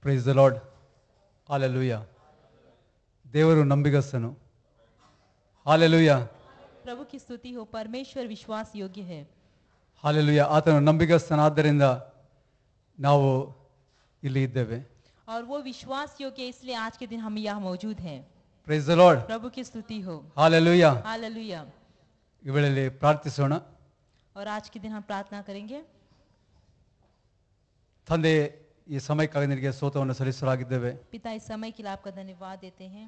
Price the lord. Hallelujah. ದೇವರು ನಂಬಿಗಸ್ತನು. Hallelujah. प्रभु की स्तुति हो, परमेश्वर विश्वास योग्य है. ಹಾಲೆಲೂಯ. ಆತನು ನಂಬಿಗಸ್ತನಾದ್ದರಿಂದ ನಾವು ಇಲ್ಲಿ ಇದ್ದೇವೆ. और वो विश्वास योग्य है, इसलिए आज के दिन हम यहाँ मौजूद हैं. Price the Lord. प्रभु की स्तुति हो. ಹಾಲೆಲೂಯ. हालेलुया. ಈ ವೇಳೆಯಲ್ಲಿ ಪ್ರಾರ್ಥಿಸೋಣ. और आज के दिन हम प्रार्थना करेंगे. ತಂದೆ, ಈ ಸಮಯಕ್ಕಾಗಿ ನಿನಗೆ ಸ್ತೋತ್ರವನ್ನು ಸಲ್ಲಿಸಲಾಗಿದ್ದೇವೆ. पिता, इस समय के लिए आपका धन्यवाद देते हैं.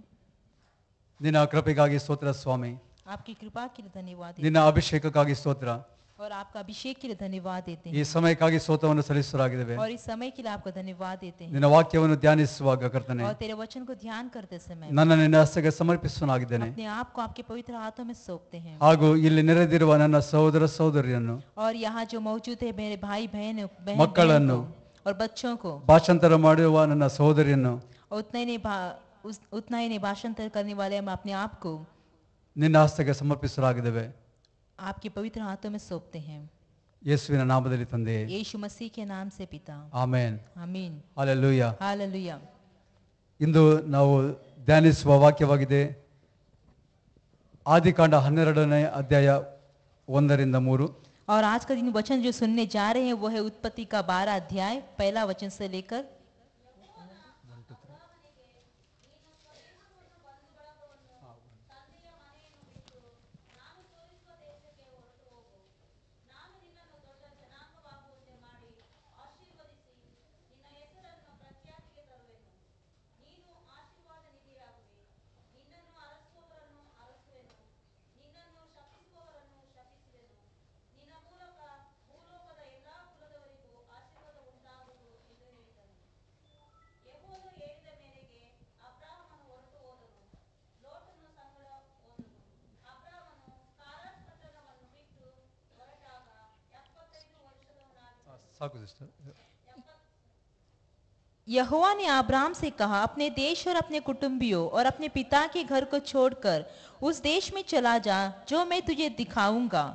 ನಿನ್ನ ಕೃಪೆಗಾಗಿ ಸ್ತೋತ್ರ ಸ್ವಾಮಿ. आपकी कृपा के लिए धन्यवाद देते ನಿನ್ನ ಅಭಿಷೇಕಕ್ಕಾಗಿ ಸ್ತೋತ್ರ. हैं और आपका अभिषेक के लिए धन्यवाद देते ಈ हैं. ಸಮಯಕ್ಕಾಗಿ ಸ್ತೋತ್ರವನ್ನು ಸಲ್ಲಿಸಲಾಗಿದ್ದೇವೆ. और इस समय के लिए आपका धन्यवाद देते हैं. ನಿನ್ನ ವಾಕ್ಯವನ್ನು ಧ್ಯಾನಿಸುವಾಗ ಕರ್ತನೆ, और तेरे वचन को ध्यान करते समय ನನ್ನ ನಿನ್ನ ಹಸ್ತಕ್ಕೆ ಸಮರ್ಪಿಸುವನಾಗಿದ್ದೇನೆ. अपने आप को आपके पवित्र हाथों में सौंपते हैं. ಹಾಗೂ ಇಲ್ಲಿ ನೆರೆದಿರುವ ನನ್ನ ಸಹೋದರ ಸಹೋದರಿಯನ್ನು, और यहाँ जो मौजूद है मेरे भाई बहन ಮಕ್ಕಳನ್ನು, और बच्चों को, ಭಾಷಾಂತರ ಮಾಡುವ ನನ್ನ ಸಹೋದರಿಯನ್ನು और उतना ही नहीं भाषांतर करने वाले हम अपने आप को ನಿನ್ನ ಹಸ್ತಕ್ಕೆ ಸಮರ್ಪಿಸಲಾಗಿದ್ದೇವೆ. आपके पवित्र हाथों में सौंपते हैं. ಯೇಸುವಿನ ನಾಮದಲ್ಲಿ ತಂದೆ, यीशु मसीह के नाम से पिता. ಆಮೆನ್. आमीन. ಹಾಲೆಲೂಯ. हालेलुया. ಇಂದು ನಾವು ಧ್ಯಾನಿಸುವ ವಾಕ್ಯವಾಗಿದೆ ಆದಿಕಾಂಡ 12ನೇ ಅಧ್ಯಾಯ 1-3. और आज का दिन वचन जो सुनने जा रहे हैं वो है उत्पत्ति का 12 अध्याय, पहला वचन से लेकर ಸಾಕು ಸಿಸ್ಟರ್. यहोवा ने अब्राम से कहा, अपने देश और अपने कुटुंबियों और अपने पिता के घर को छोड़कर उस देश में चला जा जो मैं तुझे दिखाऊंगा,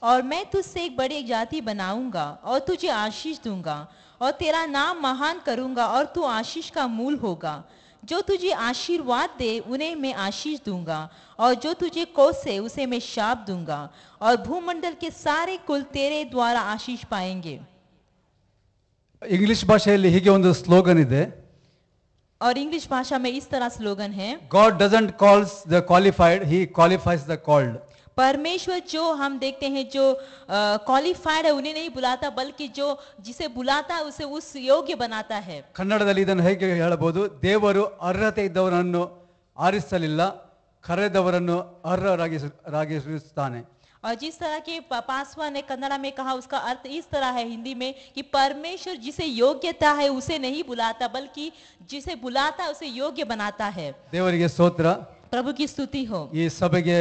और मैं तुझसे एक बड़ी जाति बनाऊंगा और तुझे आशीष दूंगा और तेरा नाम महान करूंगा और तू आशीष का मूल होगा. जो तुझे आशीर्वाद दे उन्हें मैं आशीष दूंगा और जो तुझे कोसे उसे मैं शाप दूंगा, और भूमंडल के सारे कुल तेरे द्वारा आशीष पाएंगे. ಇಂಗ್ಲಿಷ್ ಭಾಷೆಯಲ್ಲಿ ಹೀಗೆ ಒಂದು ಸ್ಲೋಗನ್ ಇದೆ, और इंग्लिश भाषा में इस तरह स्लोगन है, god doesn't calls the qualified, he qualifies the called. परमेश्वर जो हम देखते हैं जो क्वालिफाइड है उन्हें नहीं बुलाता, बल्कि जो जिसे बुलाता है उसे उस योग्य बनाता है. ಕನ್ನಡದಲ್ಲಿ ಇದನ್ನು ಹೇಗೆ ಹೇಳಬಹುದು, ದೇವರು ಅರ್ಹತೆ ಇದ್ದವರನ್ನು ಆರಿಸಲಿಲ್ಲ, ಕರೆದವರನ್ನು ಅರ್ಹರಾಗಿಸುತ್ತಾನೆ. और जिस तरह के पासवान ने कन्नड़ा में कहा, उसका अर्थ इस तरह है हिंदी में कि परमेश्वर जिसे योग्यता है उसे नहीं बुलाता, बल्कि जिसे बुलाता है उसे योग्य बनाता है. ದೇವರಿಗೆ ಸ್ತೋತ್ರ. प्रभु की स्तुति हो. ಈ ಸಭೆಗೆ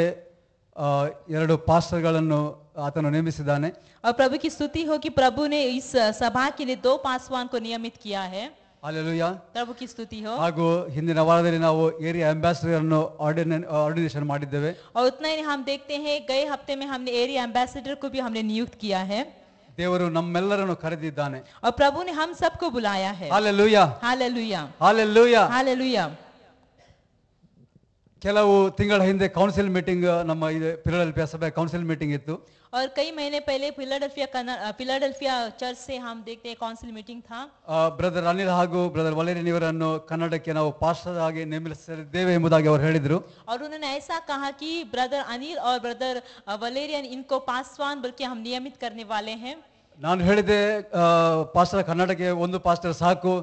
2 ಪಾಸ್ಟರ್ಗಳನ್ನು ಆತನು ನೇಮಿಸಿದ್ದಾನೆ. और प्रभु की स्तुति हो कि प्रभु ने इस सभा के लिए 2 पासवान को नियमित किया है. ಹಾಲೆಲೂಯ. प्रभु की स्तुति हो. ಹಾಗೂ ಹಿಂದಿನ ವಾರದಲ್ಲಿ ನಾವು ಏರಿಯಾ ಅಂಬಾಸಿಡರ್ ಅನ್ನು ಆರ್ಡಿನೇಷನ್ ಮಾಡಿದ್ದೇವೆ. और उतना ही हम देखते हैं गए हफ्ते में हमने एरिया एम्बेसडर को भी हमने नियुक्त किया है. ದೇವರು ನಮ್ಮೆಲ್ಲರನ್ನು ಕರೆದಿದ್ದಾನೆ. और प्रभु ने हम सबको बुलाया है. ಹಾಲೆಲೂಯ. हालेलुया. ಹಾಲೆಲೂಯ. हालेलुया. ಕೆಲವು ತಿಂಗಳ ಹಿಂದೆ ಕೌನ್ಸಿಲ್ ಮೀಟಿಂಗ್, ನಮ್ಮ ಫಿಲಡೆಲ್ಫಿಯಾ ಸಭೆ ಕೌನ್ಸಿಲ್ ಮೀಟಿಂಗ್ ಇತ್ತು. और कई महीने पहले फिलाडेल्फिया चर्च से हम देखते हैं काउंसिल मीटिंग था. ಬ್ರದರ್ ಅನಿಲ್ ಹಾಗೂ ಬ್ರದರ್ ವಲೇರಿಯನ್ ಇವರನ್ನು ಕನ್ನಡಕ್ಕೆ ನಾವು ಪಾಸ್ಟರ್ ಆಗಿ ನೇಮಿಸಿದ್ದೇವೆ ಎಂಬುದಾಗಿ ಅವರು ಹೇಳಿದರು. और उन्होंने ऐसा कहा कि ब्रदर अनिल और ब्रदर वलेरियन इनको पासवान बल्कि हम नियमित करने वाले हैं. ನಾನು ಹೇಳಿದೆ, ಪಾಸ್ಟರ್ ಕನ್ನಡಕ್ಕೆ ಒಂದು ಪಾಸ್ಟರ್ ಸಾಕು,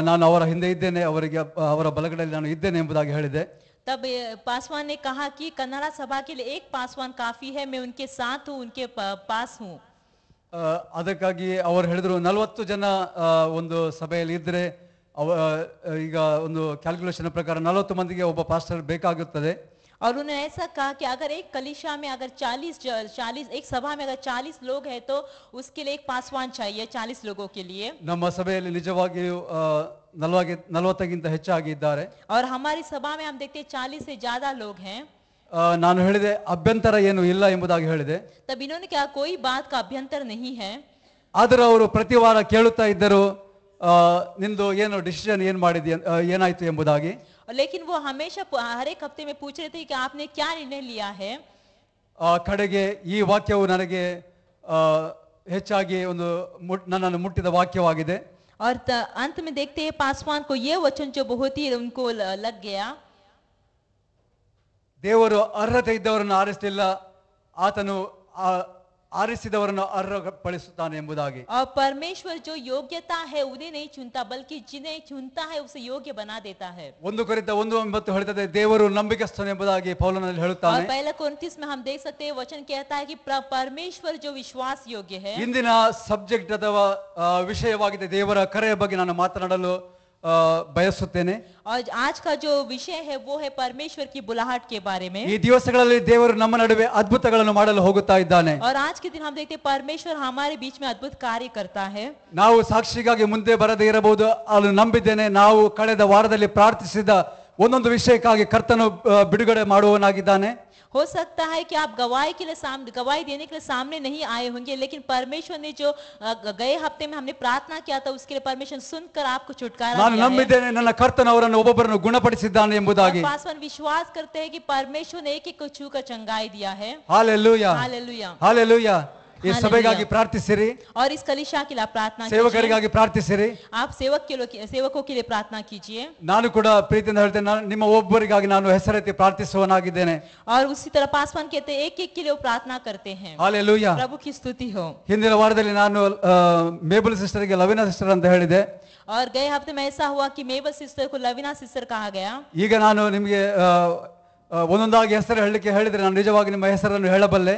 ನಾನು ಅವರ ಹಿಂದೆ ಇದ್ದೇನೆ, ಅವರಿಗೆ ಅವರ ಬಲಗಡೆಯಲ್ಲಿ ನಾನು ಇದ್ದೇನೆ ಎಂಬುದಾಗಿ ಹೇಳಿದೆ. तब पासवान ने कहा कि कन्नड़ा सभा के लिए एक पासवान काफी है, मैं उनके साथ हूँ, उनके पास हूँ. ಅದಕ್ಕಾಗಿ ಅವರು ಹೇಳಿದ್ರು 40 ಜನ ಒಂದು ಸಭೆಯಲ್ಲಿ ಇದ್ರೆ ಈಗ ಒಂದು ಕ್ಯಾಲ್ಕುಲೇಷನ್ ಪ್ರಕಾರ 40 ಮಂದಿಗೆ ಒಬ್ಬ ಪಾಸ್ಟರ್ ಬೇಕಾಗುತ್ತದೆ. और उन्होंने ऐसा कहा कि अगर एक कलीसिया में अगर 40 एक सभा में अगर 40 लोग हैं तो उसके लिए एक पासवान चाहिए 40 लोगों के लिए. ನಮ್ಮ ಸಭೆಯಲ್ಲಿ ನಿಜವಾಗಿಯೂ 40ಗಿಂತ ಹೆಚ್ಚಾಗಿ ಇದ್ದಾರೆ. और हमारी सभा में हम देखते हैं 40 से ज्यादा लोग हैं. ನಾನು ಹೇಳಿದೆ ಅಭ್ಯಂತರ ಏನು ಇಲ್ಲ ಎಂಬುದಾಗಿ ಹೇಳಿದೆ. तब इन्होंने कहा कोई बात का अभ्यंतर नहीं है. ಆದರೂ ಅವರು ಪ್ರತಿ ವಾರ ಕೇಳುತ್ತಾ ಇದ್ದರು, ನಿಂದು ಏನು ಡಿಸಿಷನ್ ಏನು ಮಾಡಿದ್ಯ ಏನಾಯ್ತು ಎಂಬುದಾಗಿ. लेकिन वो हमेशा हर एक हफ्ते में पूछ रहे थे कि आपने क्या निर्णय लिया है। ಕಡೆಗೆ ಈ ವಾಕ್ಯವು ನನಗೆ ಹೆಚ್ಚಾಗಿ ಒಂದು ನನ್ನನ್ನು ಮುಟ್ಟಿದ ವಾಕ್ಯವಾಗಿದೆ. और अंत में देखते हैं पासवान को ये वचन जो बहुत ही उनको लग गया। ದೇವರು ಅರ್ಹತೆ ಇದ್ದವರನ್ನು ಆರಿಸಲಿಲ್ಲ, ಆತನು ಆರಿಸಿದವರನ್ನು ಅರ್ಹಪಡಿಸುತ್ತಾನೆ ಎಂಬುದಾಗಿ. और परमेश्वर जो योग्यता है उन्हें नहीं चुनता बल्कि जिन्हें चुनता है उसे योग्य बना देता है। 1 ಕೊರಿಂಥ 1:9 ಹೇಳುತ್ತದೆ, ದೇವರು ನಂಬಿಗಸ್ತನು ಎಂಬುದಾಗಿ ಪೌಲನಲ್ಲಿ ಹೇಳುತ್ತಾನೆ. और पहला कोरिन्थियों में हम देख सकते हैं वचन कहता है कि परमेश्वर जो विश्वास योग्य है। ಇಂದಿನ ಸಬ್ಜೆಕ್ಟ್ ಅಥವಾ ವಿಷಯವಾಗಿದೆ ದೇವರ ಕರೆಯ ಬಗ್ಗೆ ನಾನು ಮಾತನಾಡಲು ಬಯಸುತ್ತೇನೆ. और आज का जो विषय है वो है परमेश्वर की बुलाहट के बारे में। ಈ ದಿವಸಗಳಲ್ಲಿ ದೇವರು ನಮ್ಮ ನಡುವೆ ಅದ್ಭುತಗಳನ್ನು ಮಾಡಲು ಹೋಗುತ್ತಾ ಇದ್ದಾನೆ. और आज के दिन हम देखते हैं परमेश्वर हमारे बीच में अद्भुत कार्य करता है। ನಾವು ಸಾಕ್ಷಿಗಾಗಿ ಮುಂದೆ ಬರದೇ ಇರಬಹುದು, ಅಲ್ಲಿ ನಂಬಿದ್ದೇನೆ. ನಾವು ಕಳೆದ ವಾರದಲ್ಲಿ ಪ್ರಾರ್ಥಿಸಿದ ಒಂದೊಂದು ವಿಷಯಕ್ಕಾಗಿ ಕರ್ತನು ಬಿಡುಗಡೆ ಮಾಡುವವನಾಗಿದ್ದಾನೆ. हो सकता है कि आप गवाही के लिए गवाही देने के लिए सामने नहीं आए होंगे, लेकिन परमेश्वर ने जो गए हफ्ते में हमने प्रार्थना किया था उसके लिए परमेश्वर सुनकर आपको छुटकारा ನಾನು ನಂಬಿದ್ದೇನೆ ನನ್ನ ಕರ್ತನು ಅವರನ್ನು ಒಬ್ಬೊಬ್ಬರನ್ನು ಗುಣಪಡಿಸಿದ್ದಾನೆ ಎಂಬುದಾಗಿ. पासवान विश्वास करते हैं कि परमेश्वर ने एक एक को छूकर चंगाई दिया है। Hallelujah, hallelujah, hallelujah. ಈ ಸಭೆಗಾಗಿ ಪ್ರಾರ್ಥಿಸಿರಿ, और इस कलीसिया के लिए प्रार्थना कीजिए, ಸೇವಕರಿಗಾಗಿ ಪ್ರಾರ್ಥಿಸಿರಿ. आप सेवकों के लिए प्रार्थना कीजिए। ನಾನು ಕೂಡ ಪ್ರೀತಿಯಿಂದ ಹೇಳ್ತೇನೆ, ನಿಮ್ಮ ಒಬ್ಬರಿಗಾಗಿ ನಾನು ಹೆಸರೆತ್ತಿ ಪ್ರಾರ್ಥಿಸುವನಾಗಿದ್ದೇನೆ. और उसी तरह पासवान कहते हैं एक एक के लिए वो प्रार्थना करते हैं। हालेलूया, प्रभु की स्तुति हो। ಹಿಂದಿನ ವಾರದಲ್ಲಿ ನಾನು ಮೇಬಲ್ ಸಿಸ್ಟರ್ಗೆ ಲವಿನಾ ಸಿಸ್ಟರ್ ಅಂತ ಹೇಳಿದೆ. और गए हफ्ते में ऐसा हुआ कि मेबल सिस्टर को लविना सिस्टर कहा गया। ಈಗ ನಾನು ನಿಮಗೆ ಒಂದೊಂದಾಗಿ ಹೆಸರು ಹೇಳಲಿಕ್ಕೆ ಹೇಳಿದ್ರೆ ನಾನು ನಿಜವಾಗಿ ನಿಮ್ಮ ಹೆಸರನ್ನು ಹೇಳಬಲ್ಲೆ.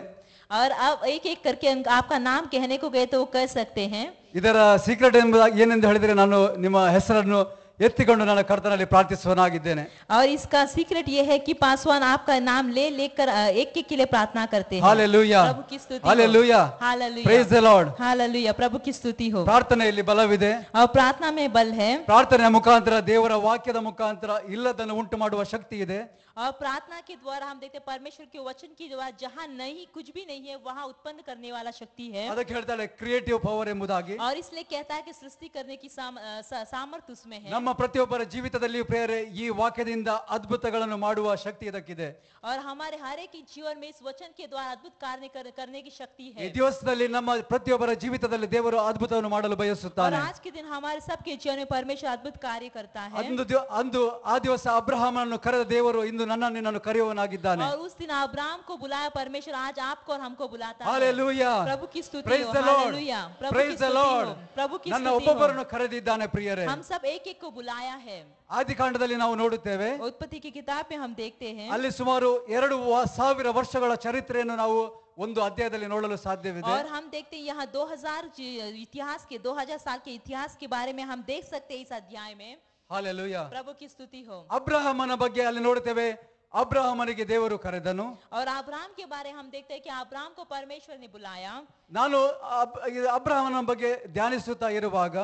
और अब एक एक करके आपका नाम कहने को गए तो वो कह सकते हैं। ಇದರ ಸೀಕ್ರೆಟ್ ಏನೆಂದು ಹೇಳಿದ್ರೆ ನಾನು ನಿಮ್ಮ ಹೆಸರನ್ನು ಎತ್ತಿಕೊಂಡು ನನ್ನ ಕರ್ತನಲ್ಲಿ ಪ್ರಾರ್ಥಿಸುವನಾಗಿದ್ದೇನೆ. और इसका सीक्रेट ये है कि पासवान आपका नाम लेकर एक एक के लिए प्रार्थना करते हैं। हालेलूया, प्रभु की स्तुति हो। Hallelujah, hallelujah, praise the Lord. Hallelujah, प्रभु की स्तुति हो। ಪ್ರಾರ್ಥನೆಯಲ್ಲಿ ಬಲವಿದೆ. और प्रार्थना में बल है। ಪ್ರಾರ್ಥನೆಯ ಮುಖಾಂತರ ದೇವರ ವಾಕ್ಯದ ಮುಖಾಂತರ ಇಲ್ಲದನ್ನು ಉಂಟು ಮಾಡುವ ಶಕ್ತಿ ಇದೆ. और प्रार्थना के द्वारा हम देखते हैं परमेश्वर के वचन की द्वारा जहाँ नहीं कुछ भी नहीं है वहाँ उत्पन्न करने वाला शक्ति है। ಅದಕ್ಕೆ ಹೇಳ್ತಾಳೆ ಕ್ರಿಯೇಟಿವ್ ಪವರ್ ಎಂಬುದಾಗಿ. और इसलिए कहता है कि सृष्टि करने की सामर्थ्य उसमें है। ನಮ್ಮ ಪ್ರತಿಯೊಬ್ಬರ ಜೀವಿತದಲ್ಲಿ ಪ್ರೇರೆ ಈ ವಾಕ್ಯದಿಂದ ಅದ್ಭುತಗಳನ್ನು ಮಾಡುವ ಶಕ್ತಿ ಇದಕ್ಕಿದೆ. और हमारे हर एक जीवन में इस वचन के द्वारा अद्भुत कार्य करने की शक्ति है। ಈ ದಿವಸದಲ್ಲಿ ನಮ್ಮ ಪ್ರತಿಯೊಬ್ಬರ ಜೀವಿತದಲ್ಲಿ ದೇವರು ಅದ್ಭುತವನ್ನು ಮಾಡಲು और ಬಯಸುತ್ತಾನೆ. आज के दिन हमारे सबके जीवन में परमेश्वर अद्भुत कार्य करता है। ಅಂದು ಆ ದಿವಸ ಅಬ್ರಹಾಮನನ್ನು ಕರೆದ ದೇವರು ಇಂದು ನನ್ನನ್ನು ನಿನ್ನನ್ನು ಕರೆಯುವನಾಗಿದ್ದಾನೆ. और उस दिन अब्राहम को बुलाया परमेश्वर आज आपको और हमको बुलाता है। हालेलूया, प्रभु की स्तुति प्रेज हो। The Lord, hallelujah, Prabhu praise की द स्तुति लॉर्ड. हो। प्रभु की ನನ್ನ स्तुति हो। ಒಬ್ಬೊಬ್ಬರನ್ನು ಕರೆದಿದ್ದಾನೆ ಪ್ರಿಯರೇ. हम सब एक एक को बुलाया है। ಆದಿಕಾಂಡದಲ್ಲಿ ನಾವು ನೋಡುತ್ತೇವೆ, उत्पत्ति की किताब में हम देखते हैं ಅಲ್ಲಿ ಸುಮಾರು 2,000 ವರ್ಷಗಳ ಚರಿತ್ರೆಯನ್ನು ನಾವು ಒಂದು ಅಧ್ಯಾಯದಲ್ಲಿ ನೋಡಲು ಸಾಧ್ಯವಿದೆ. और हम देखते हैं यहाँ 2000 साल के इतिहास के बारे में हम देख सकते हैं इस अध्याय में। ಹಾಲೆಲೂಯಾ, प्रभु की स्तुति हो। ಅಬ್ರಹಾಮನ ಬಗ್ಗೆ ಅಲ್ಲಿ ನೋಡುತ್ತೇವೆ, ಅಬ್ರಹಾಮನಿಗೆ ದೇವರು ಕರೆದನು. और अब्राहम के बारे हम देखते हैं कि अब्राहम को परमेश्वर ने बुलाया। ನಾನು ಅಬ್ರಹಾಮನ ಬಗ್ಗೆ ಧ್ಯಾನಿಸುತ್ತಾ ಇರುವಾಗ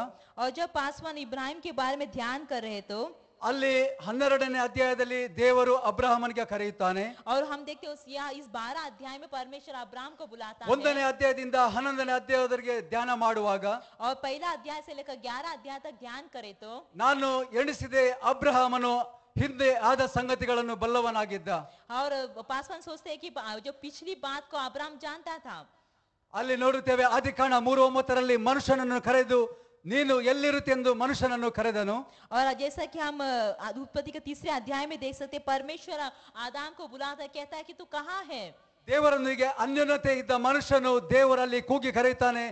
और जब पासवान इब्राहिम के बारे में ध्यान कर रहे तो ಅಲ್ಲಿ 12ನೇ ಅಧ್ಯಾಯದಲ್ಲಿ ದೇವರು ಅಬ್ರಹಾಮನಿಗೆ ಕರೆಯುತ್ತಾನೆ. और हम देखते हैं इस 12 अध्याय में परमेश्वर अब्राहम को बुलाता है। 1ನೇ ಅಧ್ಯಾಯದಿಂದ 11ನೇ ಅಧ್ಯಾಯದವರೆಗೆ ಧ್ಯಾನ ಮಾಡುವಾಗ और पहला अध्याय से लेकर 11 अध्याय तक ध्यान करे तो ನಾನು ಎಣಿಸಿದೆ ಅಬ್ರಹಾಮನು ಹಿಂದೆ ಆದ ಸಂಗತಿಗಳನ್ನು ಬಲ್ಲವನಾಗಿದ್ದ. और पासवान सोचते हैं कि जो पिछली बात को अब्राहम जानता था। ಅಲ್ಲಿ ನೋಡುತ್ತೇವೆ ಆದಿಕಾಂಡ 3:9ರಲ್ಲಿ ಮನುಷ್ಯನನ್ನು ಕರೆದು ನೀನು ಎಲ್ಲಿರುತ್ತೆಂದು ಮನುಷ್ಯನನ್ನು ಕರೆದನು. और जैसा कि हम उत्पत्ति के 3रे अध्याय में देख सकते परमेश्वर आदम को बुलाता कहता है कि तू कहाँ है। ದೇವರೊಂದಿಗೆ ಅನ್ಯೋನ್ಯತೆ ಇದ್ದ ಮನುಷ್ಯನು ದೇವರಲ್ಲಿ ಕೂಗಿ ಕರೆಯುತ್ತಾನೆ,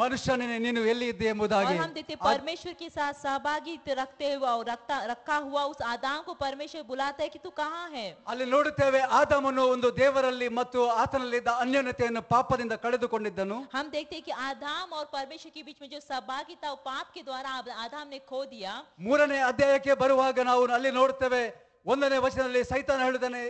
ಮನುಷ್ಯನೇ ನೀನು ಎಲ್ಲಿ ಇದ್ದೆ ಎಂಬುದಾಗಿ. और हम देखते परमेश्वर के साथ सहभागी रखते हुए और रखा हुआ उस आदम को परमेश्वर बुलाता है कि तू कहाँ है। ಅಲ್ಲಿ ನೋಡುತ್ತೇವೆ ಆದಾಮನು ಒಂದು ದೇವರಲ್ಲಿ ಮತ್ತು ಆತನಲ್ಲಿದ್ದ ಅನ್ಯೋನ್ಯತೆಯನ್ನು ಪಾಪದಿಂದ ಕಳೆದುಕೊಂಡಿದ್ದನು. हम देखते हैं कि आदम और परमेश्वर के बीच में जो सहभागी था वो पाप के द्वारा आदम ने खो दिया। 3ನೇ ಅಧ್ಯಾಯಕ್ಕೆ ಬರುವಾಗ ನಾವು ಅಲ್ಲಿ ನೋಡುತ್ತೇವೆ 1ನೇ ವಚನದಲ್ಲಿ ಸೈತಾನ ಹೇಳಿದಾನೆ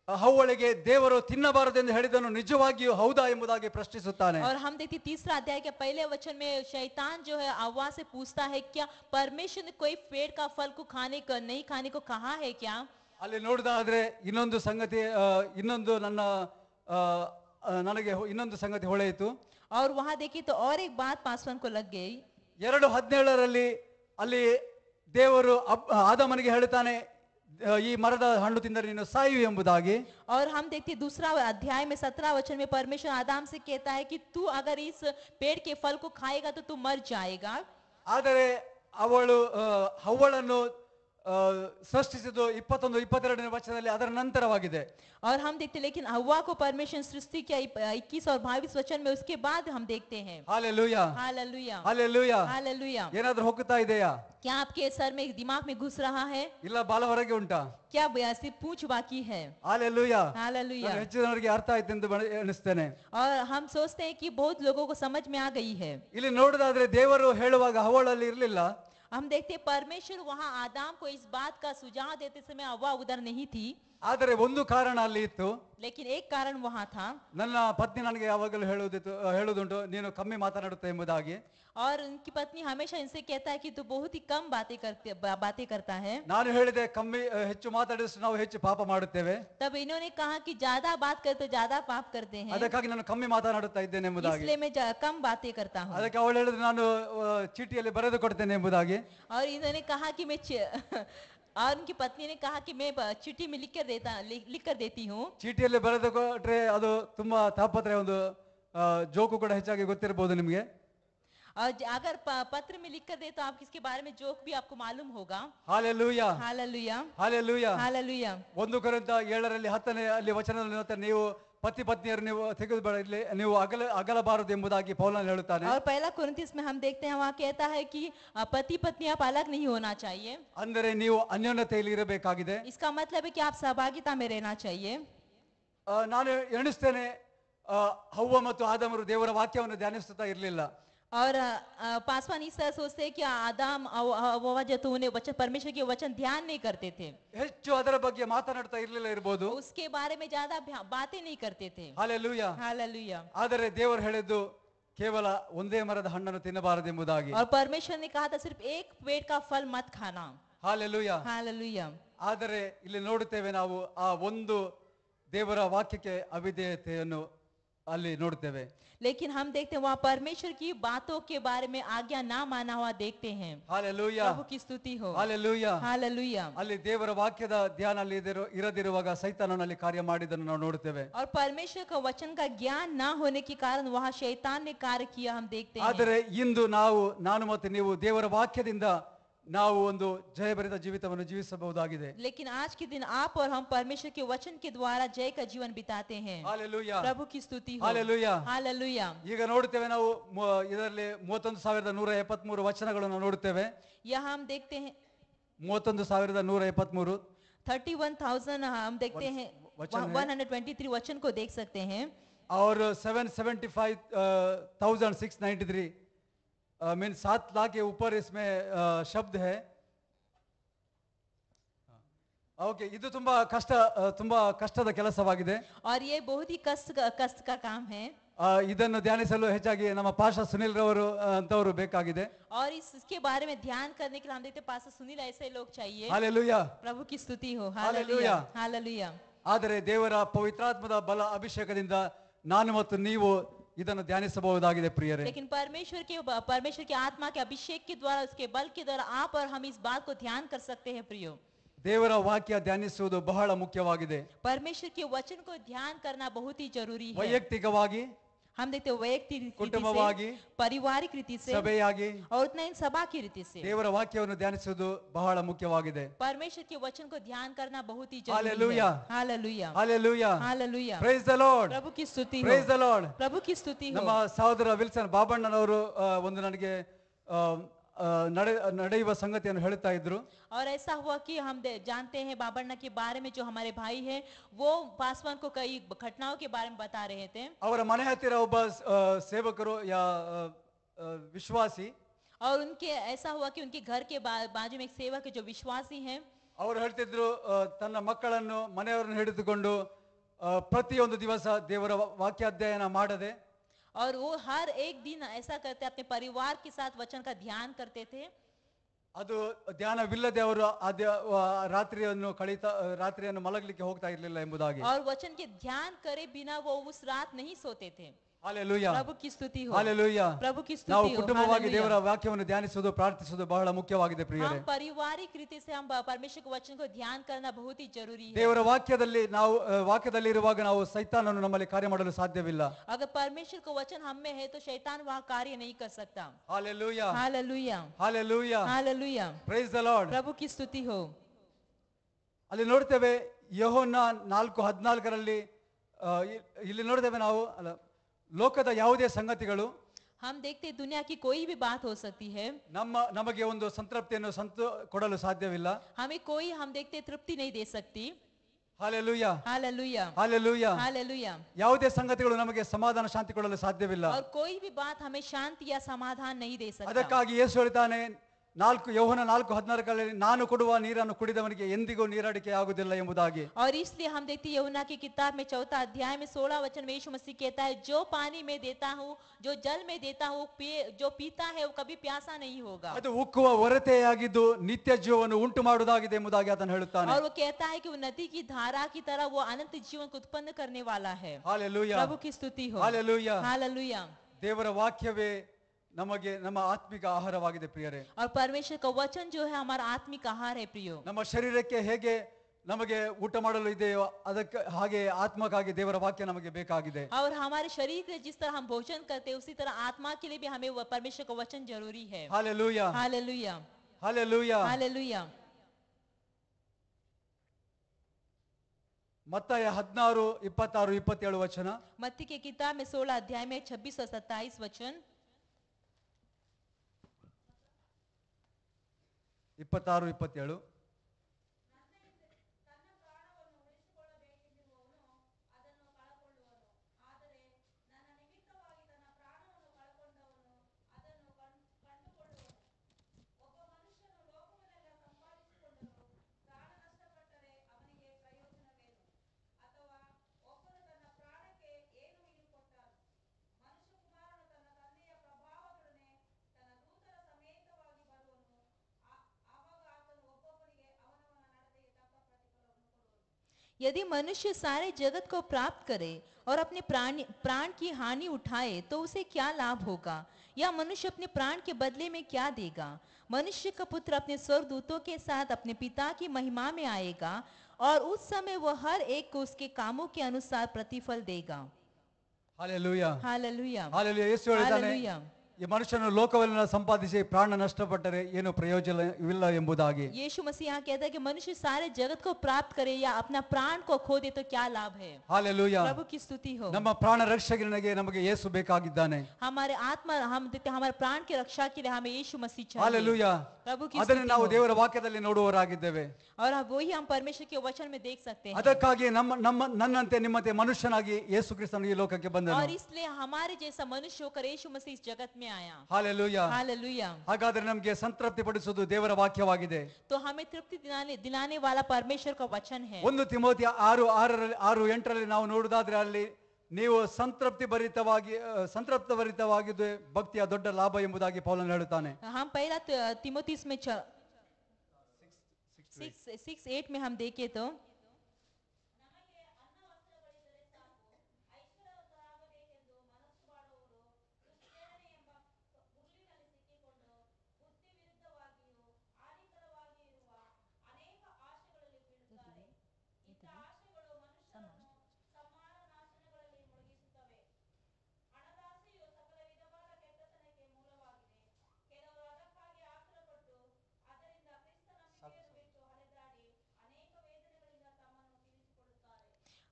ಹವ್ವಳಿಗೆ ದೇವರು ತಿನ್ನಬಾರದೆಂದು ಹೇಳಿದನು ನಿಜವಾಗಿಯೂ ಹೌದಾ ಎಂಬುದಾಗಿ ಪ್ರಶ್ನಿಸುತ್ತಾನೆ. और हम देखते 3रा अध्याय के पहले वचन में शैतान जो है हव्वा से पूछता है क्या परमेश्वर ने कोई पेड़ का फल को नहीं खाने को कहा है क्या। ಅಲ್ಲಿ ನೋಡಿದಾದ್ರೆ ಇನ್ನೊಂದು ಸಂಗತಿ ನನಗೆ ಇನ್ನೊಂದು ಸಂಗತಿ ಹೊಳೆಯಿತು. और वहां देखिए तो और एक बात पासवान को लग गई. 2:17 ಅಲ್ಲಿ ದೇವರು ಆದಾಮನಿಗೆ ಹೇಳುತ್ತಾನೆ, ಈ ಮರದ ಹಣ್ಣು ತಿಂದರೆ ನೀನು ಸಾಯುವಿ ಎಂಬುದಾಗಿ. और हम देखते हैं दूसरा अध्याय में 17 वचन में परमेश्वर आदम से कहता है कि तू अगर इस पेड़ के फल को खाएगा तो तू मर जाएगा. ಆದರೆ ಅವಳು ಹವ್ವಳನ್ನು ಸೃಷ್ಟಿಸಿದ್ದು 21-22ನೇ ವಚನದಲ್ಲಿ ಅದರ ನಂತರವಾಗಿದೆ. और हम देखते हैं लेकिन हव्वा को परमेश्वर सृष्टि किया 21 और 22 वचन में, उसके बाद हम देखते हैं. Hallelujah, hallelujah, hallelujah. हालेलुया. ಏನಾದ್ರೂ ಹೋಗ್ತಾ ಇದೆಯಾ? क्या आपके सर में दिमाग में घुस रहा है? ಇಲ್ಲ ಬಾಲ ಹೊರಗೆ ಉಂಟಾ? क्या सिर्फ पूंछ बाकी है? ಹಾಲೆಲೂಯಾ. हालेलुया. ಹೆಚ್ಚು ಜನರಿಗೆ ಅರ್ಥ ಆಯ್ತು ಎಂದು ಎಣಿಸ್ತೇನೆ. और हम सोचते हैं कि बहुत लोगों को समझ में आ गई है. ಇಲ್ಲಿ ನೋಡೋದಾದ್ರೆ ದೇವರು ಹೇಳುವಾಗ ಹವ್ವಳಲ್ಲಿ ಇರಲಿಲ್ಲ. हम देखते हैं परमेश्वर वहां आदम को इस बात का सुझाव देते समय हव्वा उधर नहीं थी. ಆದರೆ ಒಂದು ಕಾರಣ ಅಲ್ಲಿ ಇತ್ತು. लेकिन एक कारण वहां था. ನನ್ನ ಪತ್ನಿ ನನಗೆ ಯಾವಾಗಲೂ ಹೇಳುವುದುಂಟು, ನೀನು ಕಮ್ಮಿ ಮಾತನಾಡುತ್ತೆ ಎಂಬುದಾಗಿ. और उनकी पत्नी हमेशा इनसे कहता है कि तू बहुत ही कम बातें करता है. ನಾನು ಹೇಳಿದೆ, ಹೆಚ್ಚು ಮಾತಾಡಿದ್ರೆ ನಾವು ಹೆಚ್ಚು ಪಾಪ ಮಾಡುತ್ತೇವೆ. तब इन्होंने कहा कि ज्यादा बात करते तो ज्यादा पाप करते हैं. ಅದಕ್ಕಾಗಿ ನಾನು ಕಮ್ಮಿ ಮಾತನಾಡುತ್ತಾ ಇದ್ದೇನೆ ಎಂಬುದಾಗಿ. इसलिए मैं कम बातें करता हूँ. ಅದಕ್ಕೆ ಅವಳು ಹೇಳಿದ್ರು, ನಾನು ಚೀಟಿಯಲ್ಲಿ ಬರೆದು ಕೊಡ್ತೇನೆ ಎಂಬುದಾಗಿ. और इन्होंने कहा कि मैं और उनकी पत्नी ने कहा कि मैं चिट्ठी में लिख कर देती हूँ. ಚೀಟಿಯಲ್ಲಿ ಬರೆದು ಕೊಟ್ರೆ ಅದು ತುಂಬಾ ತಾಪತ್ರೆ, ಒಂದು ಜೋಕು ಕೂಡ ಹೆಚ್ಚಾಗಿ ಗೊತ್ತಿರಬಹುದು ನಿಮಗೆ. और अगर पत्र में लिख कर दे तो आप किसके बारे में जोक भी आपको मालूम होगा. Hallelujah, hallelujah, hallelujah. हालेलुया. 1 ಕೊರಿಂಥ 7:10 ಅಲ್ಲಿ ವಚನದಲ್ಲಿ ನೀವು ಪತಿ ಪತ್ನಿಯರು ನೀವು ತೆಗೆದುಬಿಡಲಿ, ನೀವು ಅಗಲಬಾರದು ಎಂಬುದಾಗಿ ಪೌಲನು ಹೇಳುತ್ತಾನೆ. और 1 कोरिन्थियों में हम देखते हैं वहाँ कहता है कि पति पत्नी आप अलग नहीं होना चाहिए. ಅಂದರೆ ನೀವು ಅನ್ಯೋನ್ಯತೆಯಲ್ಲಿ ಇರಬೇಕಾಗಿದೆ. इसका मतलब है कि आप सहभागिता में रहना चाहिए. ನಾನು ಎಣಿಸ್ತೇನೆ, ಹವ್ವ ಮತ್ತು ಆದಾಮರು ದೇವರ ವಾಕ್ಯವನ್ನು ಧ್ಯಾನಿಸುತ್ತಾ ಇರಲಿಲ್ಲ. और पासवान इस तरह सोचते हैं कि आदम हव्वा जो तो उन्हें वचन परमेश्वर के वचन ध्यान नहीं करते थे. ಹೆಚ್ಚು ಅದರ ಬಗ್ಗೆ ಮಾತನಾಡ್ತಾ ಇರಲಿಲ್ಲ ಇರಬಹುದು. उसके बारे में ज्यादा बातें नहीं करते थे. Hallelujah, hallelujah. ಆದರೆ ದೇವರು ಹೇಳಿದ್ದು ಕೇವಲ ಒಂದೇ ಮರದ ಹಣ್ಣನ್ನು ತಿನ್ನಬಾರದು ಎಂಬುದಾಗಿ. और परमेश्वर ने कहा था सिर्फ एक पेड़ का फल मत खाना. ಹಾಲೆಲೂಯಾ. हालेलुया. ಆದರೆ ಇಲ್ಲಿ ನೋಡುತ್ತೇವೆ ನಾವು ಆ ಒಂದು ದೇವರ ವಾಕ್ಯಕ್ಕೆ ಅವಿಧೇಯತೆಯನ್ನು ಅಲ್ಲಿ ನೋಡುತ್ತೇವೆ. लेकिन हम देखते हैं वहाँ परमेश्वर की बातों के बारे में आज्ञा ना माना हुआ देखते हैं. ಹಾಲೆಲೂಯಾ, प्रभु की स्तुति हो. ಹಾಲೆಲೂಯಾ. हालेलुया. ಅಲ್ಲಿ ದೇವರ ವಾಕ್ಯದ ಧ್ಯಾನ ಅಲ್ಲಿ ಇರದಿರುವಾಗ ಸೈತಾನನಲ್ಲಿ ಕಾರ್ಯ ಮಾಡಿದ್ದನ್ನು ನಾವು ನೋಡುತ್ತೇವೆ. और परमेश्वर का वचन का ज्ञान ना होने के कारण वहाँ शैतान ने कार्य किया हम देखते हैं. ಆದರೆ ಇಂದು ನಾನು ಮತ್ತು ನೀವು ದೇವರ ವಾಕ್ಯದಿಂದ ನಾವು ಒಂದು ಜಯಭರಿತ ಜೀವಿತವನ್ನು ಜೀವಿಸಬಹುದಾಗಿದೆ. लेकिन आज के दिन आप और हम परमेश्वर के वचन के द्वारा जय का जीवन बिताते हैं. ಹಾಲೆಲೂಯಾ, प्रभु की स्तुति हो. ಹಾಲೆಲೂಯಾ. हालेलुया. ಈಗ ನೋಡುತ್ತೇವೆ ನಾವು ಇದರಲ್ಲಿ 31,173 ವಚನಗಳನ್ನು ನೋಡುತ್ತೇವೆ. यहाँ हम देखते हैं 31,173 31,000 हम देखते हैं. वचन है। 123 वचन को देख सकते हैं. और 775,693 मीन 7 लाख के ऊपर इसमें शब्द है. ಓಕೆ, ಇದು ತುಂಬಾ ಕಷ್ಟದ ಕೆಲಸವಾಗಿದೆ. और ये बहुत ही कष्ट का काम है. ಇದನ್ನು ಧ್ಯಾನಿಸಲು ಹೆಚ್ಚಾಗಿ ನಮ್ಮ ಪಾಷ ಸುನಿಲ್ ರವರು ಅಂತವರು ಬೇಕಾಗಿದೆ. और इसके बारे में ध्यान करने के लिए हम देखते हैं पास्टर सुनील ऐसे लोग चाहिए. ಹಾಲೆಲೂಯಾ, प्रभु की स्तुति हो. हालेलुया. हालेलुया. ಆದರೆ ದೇವರ ಪವಿತ್ರಾತ್ಮದ ಬಲ ಅಭಿಷೇಕದಿಂದ ನಾನು ಮತ್ತು ನೀವು ಇದನ್ನು ಧ್ಯಾನಿಸಬಹುದಾಗಿದೆ ಪ್ರಿಯರೇ. लेकिन परमेश्वर के आत्मा के अभिषेक के द्वारा उसके बल के द्वारा आप और हम इस बात को ध्यान कर सकते हैं प्रियो. ದೇವರ ವಾಕ್ಯ ಧ್ಯಾನಿಸುವುದು ಬಹಳ ಮುಖ್ಯವಾಗಿದೆ. परमेश्वर के वचन को ध्यान करना बहुत ही जरूरी है. ವೈಯಕ್ತಿಕವಾಗಿ, हम देखते हैं वैयक्तिक रीति ಕುಟುಂಬವಾಗಿ, से, पारिवारिक रीति से ಸಭೆಯಾಗಿ और उतना ही सभा की रीति से ದೇವರ ವಾಕ್ಯವನ್ನು ಧ್ಯಾನಿಸುವುದು ಬಹಳ ಮುಖ್ಯವಾಗಿದೆ. परमेश्वर के वचन को ध्यान करना बहुत ही जरूरी हालेलुया. है. Hallelujah. Hallelujah, hallelujah. Praise the Lord, प्रभु की स्तुति हो. Price the Lord. प्रभु की स्तुति हो. ನಮ್ಮ ಸಹೋದರ ವಿಲ್ಸನ್ ಬಾಬಣ್ಣನವರು ಒಂದು ನನಗೆ ನಡೆಯುವ ಸಂಗತಿಯನ್ನು ಹೇಳುತ್ತಾ ಇದ್ರು. और ऐसा हुआ कि हम जानते हैं बाबण्णा के बारे में, जो हमारे भाई हैं वो पासवान को कई घटनाओं के बारे में बता रहे थे. ಅವರ ಮನೆ ಹತ್ತಿರ ಒಬ್ಬ ಸೇವಕರು ಯಾ ವಿಶ್ವಾಸಿ. और उनके ऐसा हुआ कि उनके घर के बाजू में एक सेवक है जो विश्वासी हैं. ಅವರು ಹೇಳ್ತಿದ್ರು, ತನ್ನ ಮಕ್ಕಳನ್ನು ಮನೆಯವರನ್ನು ಹಿಡಿದುಕೊಂಡು ಪ್ರತಿಯೊಂದು ದಿವಸ ದೇವರ ವಾಕ್ಯಾಧ್ಯಯನ ಮಾಡದೆ, और वो हर एक दिन ऐसा करते अपने परिवार के साथ वचन का ध्यान करते थे. ಅದು ಧ್ಯಾನವಿಲ್ಲದೆ ಅವರು ರಾತ್ರಿಯನ್ನು ಮಲಗಲಿಕ್ಕೆ ಹೋಗ್ತಾ ಇರಲಿಲ್ಲ ಎಂಬುದಾಗಿ. और वचन के ध्यान करे बिना वो उस रात नहीं सोते थे. Hallelujah. प्रभु की स्तुति हो, Hallelujah. प्रभु की ನಾವು ಸ್ತುತಿ हो, ಕುಟುಂಬವಾಗಿ हालेलुया। ದೇವರ ವಾಕ್ಯವನ್ನು ಧ್ಯಾನಿಸುವುದು ಪ್ರಾರ್ಥಿಸುವುದು ಬಹಳ ಮುಖ್ಯವಾಗಿದೆ ಪ್ರಿಯರೇ. हम पारिवारिक रीति से हम परमेश्वर के वचन को ध्यान करना बहुत ही जरूरी है। ದೇವರ ವಾಕ್ಯದಲ್ಲಿ ನಾವು ವಾಕ್ಯದಲ್ಲಿ ಇರುವಾಗ ನಾವು ಸೈತಾನನು ನಮ್ಮಲ್ಲಿ ಕಾರ್ಯ ಮಾಡಲು ಸಾಧ್ಯವಿಲ್ಲ. अगर परमेश्वर का वचन हम में है तो शैतान वहाँ कार्य नहीं कर सकता। Hallelujah. Hallelujah, Hallelujah. Hallelujah, Praise the Lord. प्रभु की स्तुति हो। ಅಲ್ಲಿ ನೋಡ್ತೇವೆ ಯೋಹನ್ನ 4:14 ಇಲ್ಲಿ ನೋಡ್ತೇವೆ ನಾವು ಲೋಕದ ಯಾವುದೇ ಸಂಗತಿಗಳು हम देखते हैं दुनिया की कोई भी बात हो सकती है, ನಮಗೆ ಒಂದು ಸಂತೃಪ್ತಿಯನ್ನು ಕೊಡಲು ಸಾಧ್ಯವಿಲ್ಲ. हमें कोई हम देखते हैं तृप्ति नहीं दे सकती। Hallelujah, hallelujah, hallelujah. हालेलुया। ಯಾವುದೇ ಸಂಗತಿಗಳು ನಮಗೆ ಸಮಾಧಾನ ಶಾಂತಿ ಕೊಡಲು ಸಾಧ್ಯವಿಲ್ಲ. और कोई भी बात हमें शांति या समाधान नहीं दे सकता। ಅದಕ್ಕಾಗಿ ಯೇಸು ಹೇಳ್ತಾನೆ ಯೋಹನ 4:14 ನಾನು ಕೊಡುವ ನೀರನ್ನು ಕುಡಿದವನಿಗೆ ಎಂದಿಗೂ ನೀರಡಿಕೆ ಆಗುವುದಿಲ್ಲ ಎಂಬುದಾಗಿ. और इसलिए हम देखते हैं यूहन्ना की किताब में 4 अध्याय में 16 वचन में यीशु मसीह कहता है, जो पानी में देता हूँ, जो जल में देता हूँ, जो पीता है वो कभी प्यासा नहीं होगा। ಅದು ಉಕ್ಕುವ ಹೊರತೆಯಾಗಿದ್ದು ನಿತ್ಯ ಜೀವವನ್ನು ಉಂಟು ಮಾಡುವುದಾಗಿದೆ ಎಂಬುದಾಗಿ ಆತನು ಹೇಳುತ್ತಾನೆ. और वो कहता है कि वो नदी की धारा की तरह वो अनंत जीवन को उत्पन्न करने वाला है। ಹಾಲೆಲೂಯಾ, प्रभु की स्तुति हो, ಹಾಲೆಲೂಯಾ. हालेलुया। ದೇವರ ವಾಕ್ಯವೇ ನಮಗೆ ನಮ್ಮ ಆತ್ಮಿಕ ಆಹಾರವಾಗಿದೆ ಪ್ರಿಯರೇ. और परमेश्वर का वचन जो है हमारा आत्मिक आहार है प्रियो। ನಮ್ಮ ಶರೀರಕ್ಕೆ ಹೇಗೆ ನಮಗೆ ಊಟ ಮಾಡಲು ಇದೆಯೋ ಅದಕ್ಕೆ ಹಾಗೆ ಆತ್ಮಕ್ಕಾಗಿ ದೇವರ ವಾಕ್ಯ ನಮಗೆ ಬೇಕಾಗಿದೆ. और हमारे शरीर के जिस तरह हम भोजन करते हैं उसी तरह आत्मा के लिए भी हमें परमेश्वर का वचन जरूरी है। Hallelujah, hallelujah, hallelujah. हालेलुया। ಮತ್ತಾಯ 16:26-27 ವಚನ. मत्ती की किताब में 16 अध्याय में 26 और 27 वचन। 26-27. यदि मनुष्य सारे जगत को प्राप्त करे और अपने प्राण की हानि उठाए तो उसे क्या लाभ होगा, या मनुष्य अपने प्राण के बदले में क्या देगा। मनुष्य का पुत्र अपने स्वर्गदूतों के साथ अपने पिता की महिमा में आएगा और उस समय वह हर एक को उसके कामों के अनुसार प्रतिफल देगा। Hallelujah, hallelujah, hallelujah. ಯೇಸು ಹೇಳ್ತಾನೆ, हालेलुया। ಈ ಮನುಷ್ಯನು ಲೋಕವೆಲ್ಲ ಸಂಪಾದಿಸಿ ಪ್ರಾಣ ನಷ್ಟಪಟ್ಟರೆ ಏನು ಪ್ರಯೋಜನವಿಲ್ಲ ಎಂಬುದಾಗಿ. यीशु मसीह यहाँ कहता है कि मनुष्य सारे जगत को प्राप्त करे या अपना प्राण को खो दे तो क्या लाभ है। ಹಾಲೆಲೂಯಾ. प्रभु की स्तुति हो। ನಮ್ಮ ಪ್ರಾಣ ರಕ್ಷಕನಿಗೆ ನಮಗೆ ಯೇಸು ಬೇಕಾಗಿದ್ದಾನೆ. हमारे आत्मा हम देखते हैं, हमारे प्राण की रक्षा के लिए हमें यीशु मसीह चाहिए। ಹಾಲೆಲೂಯಾ. प्रभु की ಅದನ್ನು स्तुति ನಾವು हो। ದೇವರ ವಾಕ್ಯದಲ್ಲಿ ನೋಡುವವರಾಗಿದ್ದೇವೆ. और वही हम परमेश्वर के वचन में देख सकते हैं। ಅದಕ್ಕಾಗಿ ನನ್ನಂತೆ ನಿಮ್ಮಂತೆ ಮನುಷ್ಯನಾಗಿ ಯೇಸು ಕ್ರಿಸ್ತನು ಈ ಲೋಕಕ್ಕೆ ಬಂದನು. और इसलिए हमारे जैसा मनुष्य होकर यीशु मसीह इस जगत में आया। ಹಾಲೆಲೂಯಾ. हालेलुया। ಹಾಗಾದ್ರೆ ನಮಗೆ ಸಂತೃಪ್ತಿ ಪಡಿಸುವುದು ದೇವರ ವಾಕ್ಯವಾಗಿದೆ. तो हमें तृप्ति दिलाने वाला परमेश्वर का वचन है। 1 ತಿಮೋಥೆಯ 6:8 ನಾವು ನೋಡುವುದಾದ್ರೆ ಅಲ್ಲಿ ನೀವು ಸಂತೃಪ್ತಭರಿತವಾಗಿದ್ದು ಭಕ್ತಿಯ ದೊಡ್ಡ ಲಾಭ ಎಂಬುದಾಗಿ ಪೌಲನು ಹೇಳುತ್ತಾನೆ. हम पहला तिमोथी में 6:8 में हम देखें तो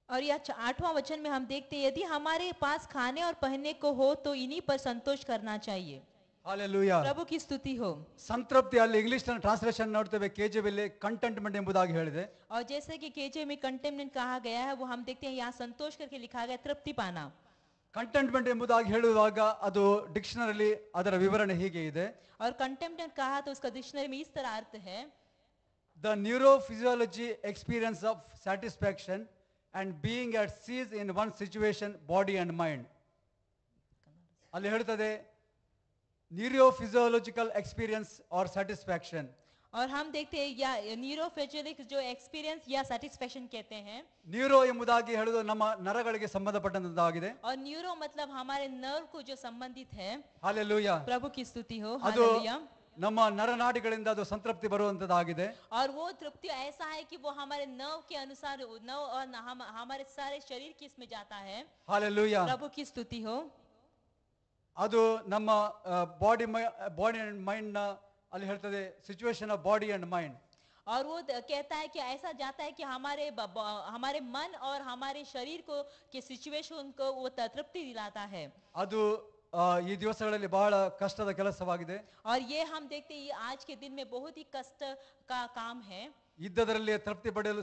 और यह 8वां वचन में हम देखते हैं, यदि हमारे पास खाने और पहनने को हो तो इन्हीं पर संतोष करना चाहिए। ಹಾಲೆಲೂಯಾ. प्रभु की स्तुति हो। ಸಂತೃಪ್ತಿ ಅಲ್ಲಿ ಇಂಗ್ಲಿಷ್ ಟ್ರಾನ್ಸ್ಲೇಷನ್ ನೋಡ್ತೇವೆ, KJV ಕಂಟೆಂಟ್ಮೆಂಟ್ ಎಂಬುದಾಗಿ ಹೇಳಿದೆ. और जैसे कि KJV में कंटेंटमेंट कहा गया है, वो हम देखते हैं यहाँ संतोष करके लिखा गया तृप्ति पाना। ಕಂಟೆಂಟ್ಮೆಂಟ್ ಎಂಬುದಾಗಿ ಹೇಳುವಾಗ ಅದು ಡಿಕ್ಷನರಿಲಿ ಅದರ ವಿವರಣೆ ಹೀಗೆ ಇದೆ. और कंटेंटमेंट कहा तो उसका डिक्शनरी में इस तरह अर्थ है, the neurophysiology experience of satisfaction and being at ease in one situation body and mind. ಅಲ್ಲಿ ಹೇಳ್ತದೆ ನ್ಯೂರೋಫಿಸಿಯಾಲಜಿಕಲ್ ಎಕ್ಸ್ಪೀರಿಯನ್ಸ್ ಆರ್ ಸ್ಯಾಟಿಸ್ಫ್ಯಾಕ್ಷನ್. और हम देखते हैं या न्यूरोफिजियोलॉजिक जो एक्सपीरियंस या सेटिस्फेक्शन कहते हैं, ನ್ಯೂರೋ ಎಂಬುದಾಗಿ ಹೇಳುವುದು ನಮ್ಮ ನರಗಳಿಗೆ ಸಂಬಂಧಪಟ್ಟಂತದ್ದಾಗಿದೆ. और न्यूरो मतलब हमारे नर्व को जो संबंधित है. ಹಾಲೆಲೂಯ. प्रभु की स्तुति हो. ಅದು हालेलुया. ನಮ್ಮ ನರನಾಡಿಗಳಿಂದ ಅದು ಸಂತೃಪ್ತಿ ಬರುವಂತದ್ದಾಗಿದೆ. और वो तृप्ति ऐसा है कि वो हमारे नर्व के अनुसार नर्व और हमारे सारे शरीर की इसमें जाता है. ಹಾಲೆಲೂಯ. प्रभु की स्तुति हो. ಅದು ನಮ್ಮ ಬಾಡಿ ಅಂಡ್ ಮೈಂಡ್ ನ ಅಲ್ಲಿ ಹೇಳ್ತದೆ situation of body and mind. और वो कहता है कि ऐसा जाता है कि हमारे मन और हमारे शरीर को के सिचुएशन को वो तृप्ति दिलाता है. ಅದು ಈ ದಿವಸಗಳಲ್ಲಿ ಬಹಳ ಕಷ್ಟದ ಕೆಲಸವಾಗಿದೆ. और ये हम देखते हैं आज के दिन में बहुत ही कष्ट का काम है. ಇದ್ದದರಲ್ಲಿ ತೃಪ್ತಿ ಪಡೆಯಲು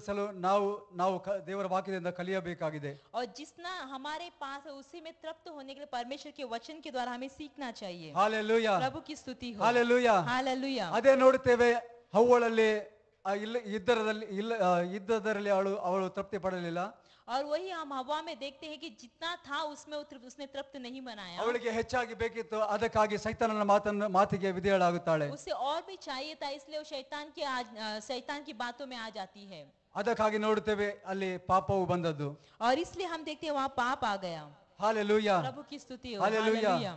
ನಾವು ದೇವರ ವಾಕ್ಯದಿಂದ ಕಲಿಯಬೇಕಾಗಿದೆ. और जितना हमारे पास है उसी में तृप्त होने के लिए परमेश्वर के वचन के द्वारा हमें सीखना चाहिए. ಹಾಲೆಲೂಯ. प्रभु की स्तुति हो. ಹಾಲೆಲೂಯ. हालेलुया. ಅದೇ ನೋಡುತ್ತೇವೆ, ಹವ್ವಳಲ್ಲಿ ಇದ್ದದರಲ್ಲಿ ಅವಳು ತೃಪ್ತಿ ಪಡಲಿಲ್ಲ. और वही हम हवा में देखते हैं कि जितना था उसमें उसने तृप्त नहीं बनाया. ಅವಳಿಗೆ ಹೆಚ್ಚಾಗಿ ಬೇಕಿತ್ತು, ಅದಕ್ಕಾಗಿ ಸೈತಾನನ ಮಾತಿಗೆ ವಿಧೇಯಳಾಗುತ್ತಾಳೆ. उसे और भी चाहिए था, इसलिए वो शैतान की बातों में आ जाती है. ಅದಕ್ಕಾಗಿ ನೋಡುತ್ತೇವೆ ಅಲ್ಲಿ ಪಾಪವು ಬಂದದ್ದು. और इसलिए हम देखते हैं वहाँ पाप आ गया. ಹಾಲೆಲೂಯ. प्रभु की स्तुति हो. हालेलुया. हालेलुया.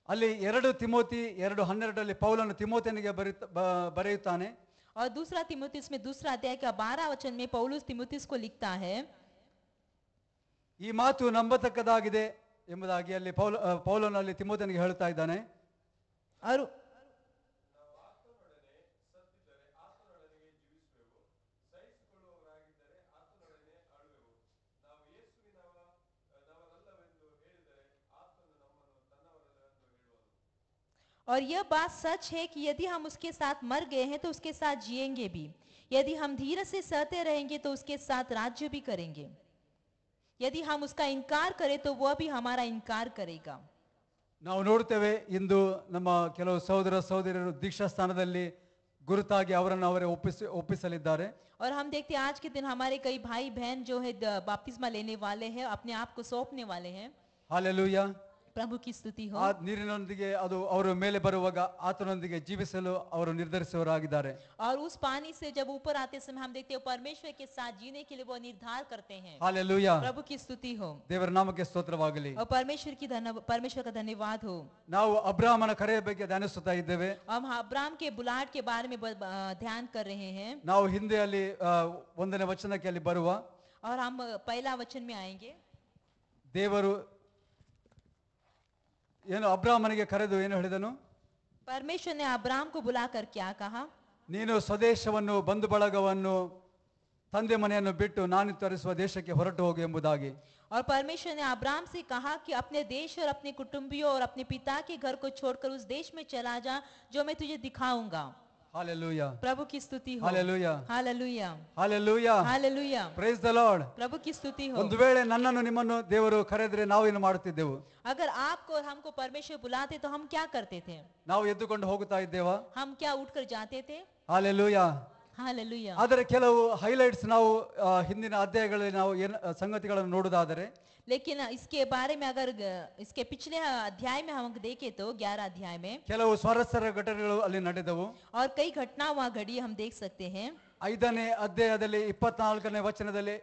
ಅಲ್ಲಿ 2 ತಿಮೋತಿ 2:12 ಪೌಲನು ತಿಮೋತಿಯನಿಗೆ ಬರೆಯುತ್ತಾನೆ. और दूसरा तिमुथियुस में दूसरा अध्याय का 12 वचन में पौलुस तिमुथियुस को लिखता है. ಈ ಮಾತು ನಂಬತಕ್ಕದಾಗಿದೆ ಎಂಬುದಾಗಿ ಅಲ್ಲಿ ಪೌಲನು ಅಲ್ಲಿ ತಿಮೋತಿಯನಿಗೆ ಹೇಳುತ್ತಾ ಇದ್ದಾನೆ. और और यह बात सच है कि यदि हम उसके साथ मर गए हैं तो उसके साथ जिएंगे भी. यदि हम धीरज से सहते रहेंगे तो उसके साथ राज्य भी करेंगे. यदि हम उसका इनकार करें तो वह भी हमारा इनकार करेगा. ನಾವು ನೋಡ್ತೇವೆ, ಇಂದು ನಮ್ಮ ಕೆಲವು ಸಹೋದರ ಸಹೋದರಿಯರು ದೀಕ್ಷಾ ಸ್ಥಾನದಲ್ಲಿ ಗುರುತಾಗಿ ಅವರನ್ನು ಅವರೇ ಒಪ್ಪಿಸಲಿದ್ದಾರೆ. और हम देखते हैं आज के दिन हमारे कई भाई बहन जो है बपतिस्मा लेने वाले हैं, अपने आप को सौंपने वाले हैं. ಹಾಲೆಲೂಯ. प्रभु की स्तुति हो. ಆ ನೀರಿನೊಂದಿಗೆ ಅದು ಅವರು ಮೇಲೆ ಬರುವಾಗ ಆತನೊಂದಿಗೆ ಜೀವಿಸಲು ಅವರು ನಿರ್ಧರಿಸುವವರಾಗಿದ್ದಾರೆ. और उस पानी से जब ऊपर आते समय हम देखते हैं परमेश्वर के साथ जीने के लिए वो निर्धार करते हैं. ಹಾಲೆಲೂಯ. प्रभु की स्तुति हो. ದೇವರ ನಾಮಕ್ಕೆ ಸ್ತೋತ್ರವಾಗಲಿ. और परमेश्वर का धन्यवाद हो. ನಾವು ಅಬ್ರಾಹಮನ ಕರೆಯ ಬಗ್ಗೆ ಧ್ಯಾನಿಸುತ್ತಾ ಇದ್ದೇವೆ. हम अब्राहम के बुलाहट के बारे में ध्यान कर रहे हैं. ನಾವು ಹಿಂದೆ ಅಲ್ಲಿ 1ನೇ ವಚನಕ್ಕೆ ಅಲ್ಲಿ ಬರುವ और हम पहला वचन में आएंगे. ದೇವರು ಏನು ಅಬ್ರಾಹಮನಿಗೆ ಕರೆದು ಏನು ಹೇಳಿದನು? परमेश्वर ने अब्राहम को बुलाकर क्या कहा? ನೀನು ಸ್ವದೇಶವನ್ನು ಬಂಧು ಬಳಗವನ್ನು ತಂದೆ ಮನೆಯನ್ನು ಬಿಟ್ಟು ನಾನು ತೋರಿಸುವ ದೇಶಕ್ಕೆ ಹೊರಟು ಹೋಗು ಎಂಬುದಾಗಿ. और परमेश्वर ने अब्राहम से कहा कि अपने देश और अपने कुटुंबियों और अपने पिता के घर को छोड़कर उस देश में चला जा जो मैं तुझे दिखाऊंगा. ಹಾಲೆಲೂಯ. प्रभु की स्तुति हो. Hallelujah. Hallelujah. Hallelujah. Hallelujah. Praise the Lord. प्रभु की स्तुति हो. ಒಂದು ವೇಳೆ ನನ್ನನ್ನು ನಿಮ್ಮನ್ನು ದೇವರು ಕರೆದ್ರೆ ನಾವು ಏನು ಮಾಡುತ್ತಿದ್ದೆವು? अगर आपको और हमको परमेश्वर बुलाते तो हम क्या करते थे? ನಾವು ಎದ್ದುಕೊಂಡು ಹೋಗುತ್ತಾ ಇದ್ದೇವಾ? हम क्या उठकर जाते थे? ಹಾಲೆಲೂಯ. हालेलुया. ಆದರೆ ಕೆಲವು ಹೈಲೈಟ್ಸ್ ನಾವು ಹಿಂದಿನ ಅಧ್ಯಾಯಗಳಲ್ಲಿ ನಾವು ಸಂಗತಿಗಳನ್ನು ನೋಡುವುದಾದರೆ, लेकिन इसके बारे में अगर इसके पिछले अध्याय में हम देखें तो 11 अध्याय में ಕೆಲವು ಸ್ವಾರಸ್ಯರ ಘಟನೆಗಳು ಅಲ್ಲಿ ನಡೆದವು. और कई घटना वहाँ घड़ी हम देख सकते हैं. 5ನೇ ಅಧ್ಯಾಯದಲ್ಲಿ 24ನೇ ವಚನದಲ್ಲಿ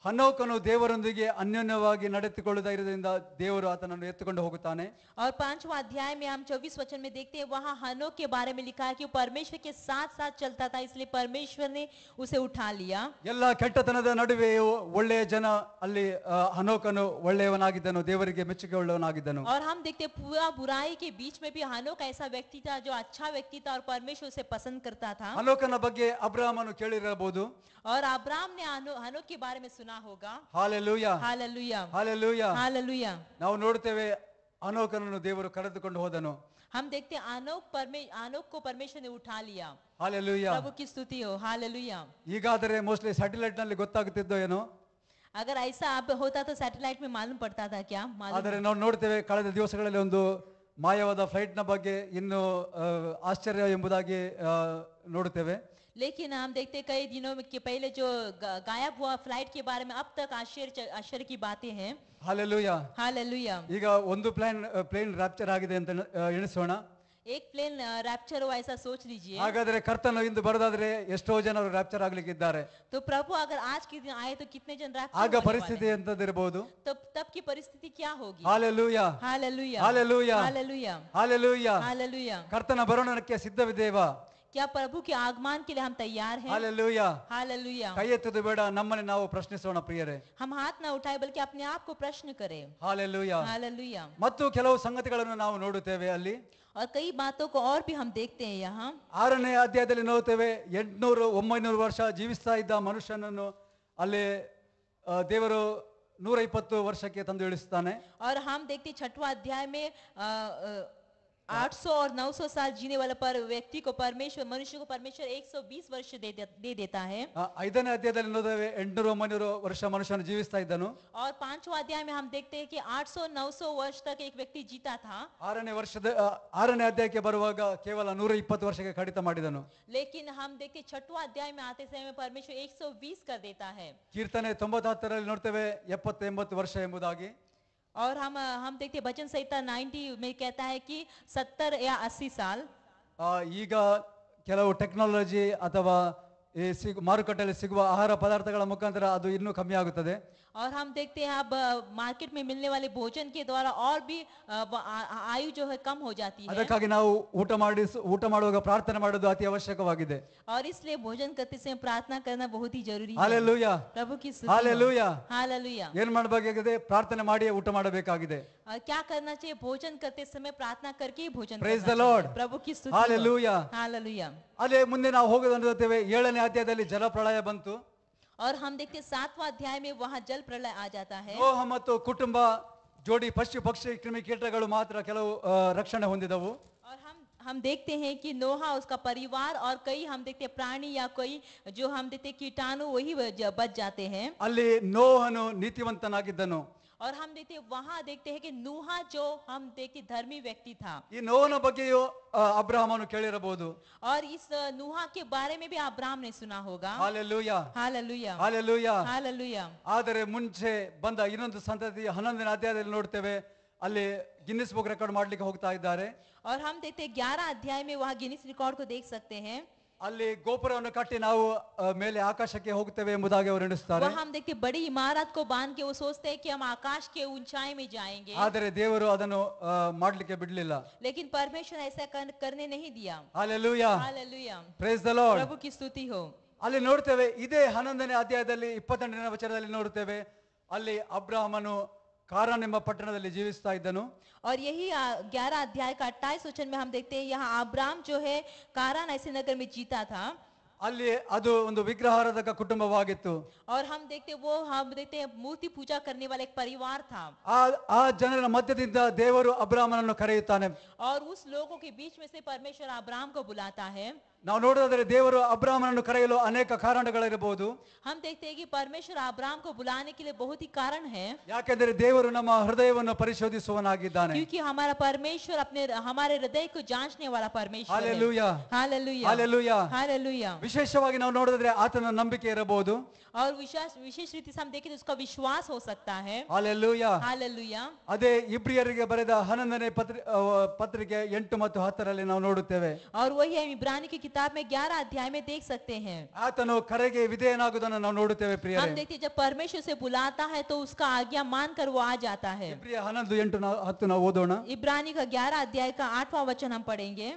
ಹನೋಕನು ದೇವರೊಂದಿಗೆ ಅನ್ಯೋನ್ಯವಾಗಿ ನಡೆದುಕೊಳ್ಳುತ್ತಾ ಇರುವುದರಿಂದ ದೇವರು ಆತನನ್ನು ಎತ್ತುಕೊಂಡು ಹೋಗುತ್ತಾನೆ. और 5वां अध्याय में हम 24 वचन में देखते हैं वहाँ हनोक के बारे में लिखा है कि वो परमेश्वर के साथ साथ चलता था, इसलिए परमेश्वर ने उसे उठा लिया. ಎಲ್ಲ ಕೆಟ್ಟತನದ ನಡುವೆಯೂ ಒಳ್ಳೆಯ ಜನ ಅಲ್ಲಿ ಹನೋಕನು ಒಳ್ಳೆಯವನಾಗಿದ್ದನು, ದೇವರಿಗೆ ಮೆಚ್ಚುಗೆ ಉಳ್ಳವನಾಗಿದ್ದನು. और हम देखते हैं पूरा बुराई के बीच में भी हनोक ऐसा व्यक्ति था जो अच्छा व्यक्ति था और परमेश्वर उसे पसंद करता था. ಹನೋಕನ ಬಗ್ಗೆ ಅಬ್ರಾಹಮನು ಕೇಳಿರಬಹುದು. और अब्राहम ने हनोक के बारे में सुना होगा. ಹಾಲೆಲೂಯ. हालेलुया. ಹಾಲೆಲೂಯ. हालेलुया. ನಾವು ನೋಡ್ತೇವೆ ಹನೋಕನನ್ನು ದೇವರು ಕರೆದುಕೊಂಡು ಹೋದನು. हम देखते हैं आनोक को परमेश्वर ने उठा लिया. ಹಾಲೆಲೂಯ. प्रभु की स्तुति हो. हालेलुया. ಈಗಾದರೆ ಮೋಸ್ಟ್ಲಿ ಸ್ಯಾಟಲೈಟ್ ನಲ್ಲಿ ಗೊತ್ತಾಗುತ್ತಿದ್ದೋ ಏನೋ, अगर ऐसा अब होता तो सैटेलाइट में मालूम पड़ता था क्या? ಆದರೆ ನಾವು ನೋಡ್ತೇವೆ ಕಳೆದ ದಿವಸಗಳಲ್ಲಿ ಒಂದು ಮಾಯವಾದ ಫ್ಲೈಟ್ ನ ಬಗ್ಗೆ ಇನ್ನು ಆಶ್ಚರ್ಯ ಎಂಬುದಾಗಿ ನೋಡುತ್ತೇವೆ. लेकिन हम देखते कई दिनों के पहले जो गायब हुआ फ्लाइट के बारे में अब तक आश्चर्य की बातें हैं. ಹಾಲೆಲೂಯ. हालेलुया. ಈಗ ಒಂದು ಪ್ಲೇನ್ ರ್ಯಾಪ್ಚರ್ ಆಗಿದೆ ಅಂತ ಎಣಿಸೋಣ. एक प्लेन रैप्चर हो ऐसा सोच लीजिए। ಹಾಗಾದ್ರೆ ಕರ್ತನು ಇಂದು ಬರೋದಾದ್ರೆ ಎಷ್ಟೋ ಜನರು ರ್ಯಾಪ್ಚರ್ ಆಗ್ಲಿಕ್ಕಿದ್ದಾರೆ. तो प्रभु अगर आज के दिन आए तो कितने जन रैप्चर ಆಗ होने वाले ಪರಿಸ್ಥಿತಿ हैं? ಎಂತದಿರಬಹುದು? तब की परिस्थिति क्या होगी? Hallelujah, hallelujah hallelujah, hallelujah hallelujah. Hallelujah. ಕರ್ತನ ಬರೋಣಕ್ಕೆ ಸಿದ್ಧವಿದ್ದೇವಾ? क्या प्रभु के आगमन के लिए हम तैयार हैं? ಹಾಲೆಲೂಯಾ. हालेलुया। ಕೈ ಎತ್ತುವುದು ಬೇಡ, ನಮ್ಮನೆ ನಾವು ಪ್ರಶ್ನಿಸೋಣ ಪ್ರಿಯರೇ. हम हाथ ना उठाए बल्कि अपने आप को प्रश्न करें। ಹಾಲೆಲೂಯಾ. हालेलुया। ಮತ್ತು ಕೆಲವು ಸಂಗತಿಗಳನ್ನು ನಾವು ನೋಡುತ್ತೇವೆ ಅಲ್ಲಿ. और कई बातों को और भी हम देखते हैं यहाँ। 6ನೇ ಅಧ್ಯಾಯದಲ್ಲಿ ನೋಡುತ್ತೇವೆ, 800-900 ವರ್ಷ ಜೀವಿಸ್ತಾ ಇದ್ದ ಮನುಷ್ಯನನ್ನು ಅಲ್ಲಿ ದೇವರು 120 ವರ್ಷಕ್ಕೆ ತಂದು ಇಳಿಸ್ತಾನೆ. और हम देखते 6वां अध्याय में 800 और 900 साल जीने वाला पर व्यक्ति को परमेश्वर मनुष्य को परमेश्वर 120 वर्ष दे देता है। 5ನೇ ಅಧ್ಯಾಯದಲ್ಲಿ ನೋಡುತ್ತೇವೆ 800-900 ವರ್ಷ ಮನುಷ್ಯನು ಜೀವಿಸ್ತಾ ಇದ್ದನು. और 5वां अध्याय में हम देखते हैं कि 800-900 वर्ष तक एक व्यक्ति जीता था। 6ನೇ ಅಧ್ಯಾಯಕ್ಕೆ ಬರುವಾಗ ಕೇವಲ 120 ವರ್ಷಕ್ಕೆ ಕಡಿತ ಮಾಡಿದನು. लेकिन हम देखते 6वां अध्याय में आते समय परमेश्वर 120 कर देता है। ಕೀರ್ತನೆ 97ರಲ್ಲಿ ನೋಡ್ತೇವೆ 70-80 ವರ್ಷ ಎಂಬುದಾಗಿ. और हम देखते भजन संहिता 90 में कहता है कि 70 या 80 साल। ಈಗ ಕೆಲವು ಟೆಕ್ನಾಲಜಿ ಅಥವಾ ಈ ಮಾರುಕಟ್ಟೆಯಲ್ಲಿ ಸಿಗುವ ಆಹಾರ ಪದಾರ್ಥಗಳ ಮುಖಾಂತರ ಅದು ಇನ್ನೂ ಕಮ್ಮಿ ಆಗುತ್ತದೆ. और हम देखते हैं अब मार्केट में मिलने वाले भोजन के द्वारा और भी आयु जो है कम हो जाती है। ಅದಕ್ಕಾಗಿ ನಾವು ಊಟ ಮಾಡುವಾಗ ಪ್ರಾರ್ಥನೆ ಮಾಡೋದು ಅತಿ ಅವಶ್ಯಕವಾಗಿದೆ. और इसलिए भोजन करते समय प्रार्थना करना बहुत ही जरूरी है। ಹಾಲೆಲೂಯಾ, प्रभु की स्तुति। ಹಾಲೆಲೂಯಾ. हालेलुया। ಏನ್ ಮಾಡಬೇಕಾಗಿದೆ? ಪ್ರಾರ್ಥನೆ ಮಾಡಿ ಊಟ ಮಾಡಬೇಕಾಗಿದೆ. क्या करना चाहिए? भोजन करते समय प्रार्थना करके ही भोजन Praise करना the Lord. चाहिए। प्रभु की स्तुति। ಹಾಲೆಲೂಯಾ. हालेलुया। ಅದೇ ಮುಂದೆ ನಾವು ಹೋಗೋದಂತೇವೆ 7ನೇ ಅಧ್ಯಾಯದಲ್ಲಿ ಜಲಪ್ರಳಯ ಬಂತು. और हम देखते 7वां अध्याय में वहां जल प्रलय आ जाता है। ನೋಹ ಮತ್ತು ಕುಟುಂಬ ಜೋಡಿ ಪಕ್ಷಿ ಕ್ರಿಮಿಕೀಟಗಳು ಮಾತ್ರ ಕೆಲವು ರಕ್ಷಣೆ ಹೊಂದಿದವು. और हम देखते हैं कि नोहा उसका परिवार और कई हम देखते हैं प्राणी या कोई जो हम देखते हैं कीटाणु वही बच जाते हैं। ಅಲ್ಲಿ ನೋಹನು ನೀತಿವಂತನಾಗಿದ್ದನು. और हम देखते हैं कि नूहा जो हम देखते धर्मी व्यक्ति था। ಈ ನೋಹನ ಬಗ್ಗೆಯೂ ಅಬ್ರಹಾಮನು ಕೇಳಿರಬಹುದು. और इस नूहा के बारे में भी अब्राहम ने सुना होगा। Hallelujah, hallelujah hallelujah. हालेलुया। ಆದರೆ ಮುಂಚೆ ಬಂದ ಇನ್ನೊಂದು ಸಂತತಿ 11ನೇ ಅಧ್ಯಾಯದಲ್ಲಿ ನೋಡ್ತೇವೆ, ಅಲ್ಲಿ ಗಿನ್ನಿಸ್ ಬುಕ್ ರೆಕಾರ್ಡ್ ಮಾಡ್ಲಿಕ್ಕೆ ಹೋಗ್ತಾ ಇದ್ದಾರೆ. और हम देखते हैं 11 अध्याय में वहाँ गिनीज रिकॉर्ड को देख सकते हैं। ಅಲ್ಲಿ ಗೋಪುರವನ್ನು ಕಟ್ಟಿ ನಾವು ಮೇಲೆ ಆಕಾಶಕ್ಕೆ ಹೋಗ್ತೇವೆ ಎಂಬುದಾಗಿ ಅವರು ಎಣಿಸ್ತಾರೆ. वहाँ हम देखते हैं बड़ी इमारत को बांध के वो सोचते हैं कि हम आकाश के ऊंचाई में जाएंगे। ಆದರೆ ದೇವರು ಅದನ್ನು ಮಾಡ್ಲಿಕ್ಕೆ ಬಿಡ್ಲಿಲ್ಲ. लेकिन परमेश्वर ऐसा करने नहीं दिया। Hallelujah, hallelujah. Praise the Lord. प्रभु की स्तुति हो। ಅಲ್ಲಿ ನೋಡ್ತೇವೆ ಇದೇ 11ನೇ ಅಧ್ಯಾಯದಲ್ಲಿ 22ನೇ ವಚನದಲ್ಲಿ ನೋಡ್ತೇವೆ, ಅಲ್ಲಿ ಅಬ್ರಹಾಮನು ಕಾರಾನ್ ಎಂಬ ಪಟ್ಟಣದಲ್ಲಿ ಜೀವಿಸ್ತಾ ಇದ್ದನು. और यही 11 अध्याय का 28 वचन में हम देखते हैं यहाँ अब्राम जो है कारान ऐसे नगर में जीता था। ಅಲ್ಲಿ ಅದು ಒಂದು ವಿಗ್ರಹಾರಾಧಕ ಕುಟುಂಬವಾಗಿತ್ತು. और हम देखते हैं मूर्ति पूजा करने वाला एक परिवार था। ಆ ಜನರ ಮಧ್ಯದಿಂದ ದೇವರು ಅಬ್ರಹಾಮನನ್ನು ಕರೆಯುತ್ತಾನೆ. और उस लोगों के बीच में से परमेश्वर अब्राम को बुलाता है। ನಾವು ನೋಡೋದಾದ್ರೆ ದೇವರು ಅಬ್ರಹಾಮನನ್ನು ಕರೆಯಲು ಅನೇಕ ಕಾರಣಗಳಿರಬಹುದು. हम देखते हैं कि परमेश्वर अब्राम को बुलाने के लिए बहुत ही कारण है। ಯಾಕೆಂದರೆ ದೇವರು ನಮ್ಮ ಹೃದಯವನ್ನು ಪರಿಶೋಧಿಸುವನಾಗಿದ್ದಾನೆ. क्योंकि हमारा परमेश्वर हमारे हृदय को जांचने वाला परमेश्वर है। Hallelujah, hallelujah, hallelujah, hallelujah. ವಿಶೇಷವಾಗಿ ನಾವು ನೋಡೋದಾದ್ರೆ ಆತನ ನಂಬಿಕೆ ಇರಬಹುದು. और विशेष रीति से हम देखें तो उसका विश्वास हो सकता है। Hallelujah, hallelujah. ಅದೇ ಇಬ್ರಿಯರಿಗೆ ಬರೆದ 11ನೇ ಪತ್ರಿಕೆ 8 ಮತ್ತು 10ರಲ್ಲಿ ನಾವು ನೋಡುತ್ತೇವೆ. और वही हम इब्रानी की किताब में 11 अध्याय में देख सकते हैं। ಆತನು ಕರೆಗೆ ವಿಧೇಯನಾಗುವುದನ್ನು ನಾವು ನೋಡುತ್ತೇವೆ हम ಪ್ರಿಯರೇ. देखते हैं जब परमेश्वर से बुलाता है तो उसका आज्ञा मानकर वो आ जाता है। ಇಬ್ರಿಯ 11, 8, 10 ನಾವು ಓದೋಣ. इब्रानी का 11 अध्याय का 8वां वचन हम पढ़ेंगे।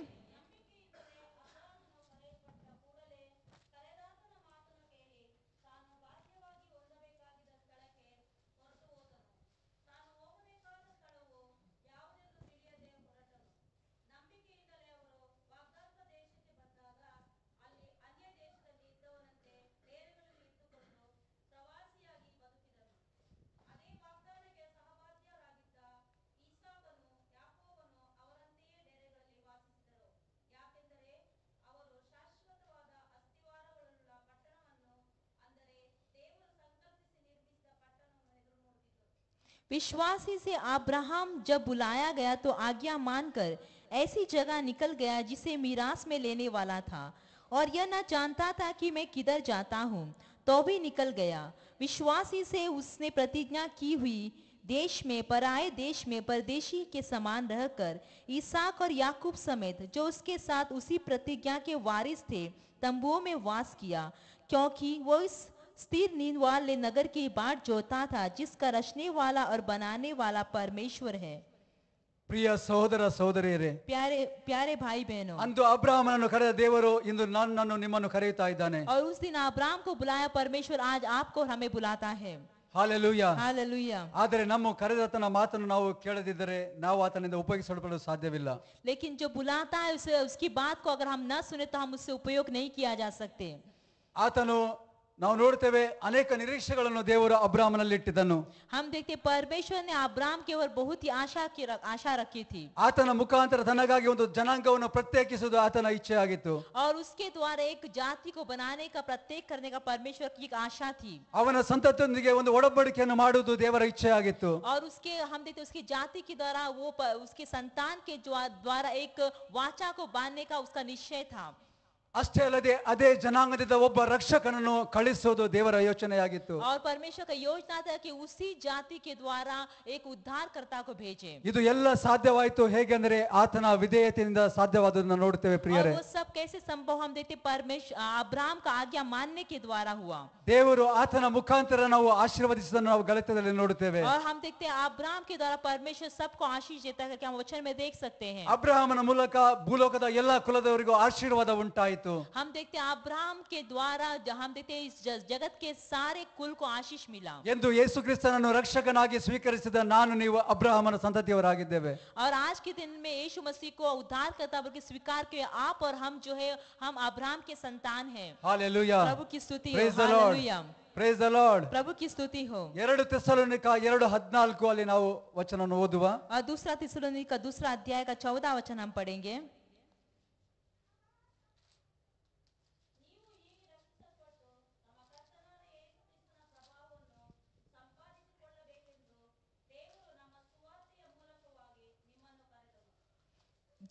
विश्वासी से अब्राहम जब बुलाया गया तो आज्ञा मानकर ऐसी जगह निकल गया जिसे मीरास में लेने वाला था, और यह न जानता था कि मैं किधर जाता हूँ, तो भी निकल गया। विश्वासी से उसने प्रतिज्ञा की हुई देश में पराये देश में परदेशी के समान रहकर इसहाक और याकूब समेत जो उसके साथ उसी प्रतिज्ञा के वारिस थे तंबुओं में वास किया, क्योंकि वो इस स्थिर नींद वाले नगर की बाट जोता था जिसका रचने वाला और बनाने वाला परमेश्वर है। ಪ್ರಿಯ ಸಹೋದರ ಸಹೋದರಿಯರೇ, प्यारे प्यारे भाई बहनों, ಅಂದು ಅಬ್ರಹಾಮನನ್ನು ಕರೆದ ದೇವರು ಇಂದು ನನ್ನನ್ನು ನಿಮ್ಮನ್ನು ಕರೆಯುತ್ತಾ ಇದ್ದಾನೆ. और उस दिन अब्राहम को बुलाया परमेश्वर आज आपको और हमें बुलाता है। ಹಾಲೆಲೂಯ. हालेलुया। ಆದರೆ ನಮ್ಮ ಕರೆದಾತನ ಮಾತನ್ನು ನಾವು ಕೇಳದಿದ್ದರೆ ನಾವು ಆತನಿಂದ ಉಪಯೋಗಿಸಲ್ಪಡಲು ಸಾಧ್ಯವಿಲ್ಲ. लेकिन जो बुलाता है उसे उसकी बात को अगर हम न सुने तो हम उससे उपयोग नहीं किया जा सकते। ಆತನು ನಾವು ನೋಡ್ತೇವೆ ಅನೇಕ ನಿರೀಕ್ಷೆಗಳನ್ನು ದೇವರು ಅಬ್ರಾಹ್ಮನಲ್ಲಿ ಇಟ್ಟಿದ್ದನು. हम देखते परमेश्वर ने अब्राहम के ऊपर बहुत ही आशा रखी थी ಆತನ ಮುಖಾಂತರ ತನಗಾಗಿ ಒಂದು ಜನಾಂಗವನ್ನು ಪ್ರತ್ಯೇಕಿಸುವುದು ಆತನ ಇಚ್ಛೆ ಆಗಿತ್ತು. और उसके द्वारा एक जाति को बनाने का प्रत्येक करने का परमेश्वर की एक आशा थी ಅವನ ಸಂತತಿಯೊಂದಿಗೆ ಒಂದು ಒಡಂಬಡಿಕೆಯನ್ನು ಮಾಡುವುದು ದೇವರ ಇಚ್ಛೆ ಆಗಿತ್ತು. और उसके हम देखते उसकी जाति के द्वारा वो उसके संतान के द्वारा एक वाचा को बांधने का उसका निश्चय था। ಅಷ್ಟೇ ಅಲ್ಲದೆ ಅದೇ ಜನಾಂಗದಿಂದ ಒಬ್ಬ ರಕ್ಷಕನನ್ನು ಕಳಿಸುವುದು ದೇವರ ಯೋಚನೆಯಾಗಿತ್ತು. और परमेश्वर का योजना था कि उसी जाति के द्वारा एक उद्धारकर्ता को भेजे। ಇದು ಎಲ್ಲ ಸಾಧ್ಯವಾಯಿತು ಹೇಗೆಂದರೆ ಆತನ ವಿಧೇಯತೆಯಿಂದ ಸಾಧ್ಯವಾದದನ್ನು ನೋಡುತ್ತೇವೆ और ಪ್ರಿಯರೇ. वो सब कैसे संभव हम देखते परमेश्वर अब्राहम का आज्ञा मानने के द्वारा हुआ। ದೇವರು ಆತನ ಮುಖಾಂತರ ನಾವು ಆಶೀರ್ವದಿಸುವುದನ್ನು ನಾವು ಗಲಾತ್ಯದಲ್ಲಿ ನೋಡುತ್ತೇವೆ. और हम देखते हैं अब्राहम के द्वारा परमेश्वर सबको आशीष देता है, हम वचन में देख सकते हैं। ಅಬ್ರಹಾಮನ ಮೂಲಕ ಭೂಲೋಕದ ಎಲ್ಲಾ ಕುಲದವರಿಗೂ ಆಶೀರ್ವಾದ ಉಂಟಾಯಿತು. हम देखते हैं अब्राहम के द्वारा हम देखते हैं इस जगत के सारे कुल को आशीष मिला। ಎಂದು ಯೇಸು ಕ್ರಿಸ್ತನನ್ನು ರಕ್ಷಕನಾಗಿ ಸ್ವೀಕರಿಸಿದ ನಾನು ನೀವು ಅಬ್ರಹಾಮನ ಸಂತತಿಯವರಾಗಿದ್ದೇವೆ. और आज के दिन में यीशु मसीह को उद्धारकर्ता बल्कि स्वीकार किया आप और हम जो है हम अब्राहम के संतान हैं। ಹಾಲೆಲೂಯಾ. प्रभु की स्तुति हो। Praise the Lord. Hallelujah. Praise the Lord. प्रभु की स्तुति हो। 2 ತೆಸಲೋನಿಕ 2:14 ಅಲ್ಲಿ ನಾವು ವಚನವನ್ನು ಓದುವ. और दूसरा थिस्सलुनीका दूसरा अध्याय का 14 वचन हम पढ़ेंगे।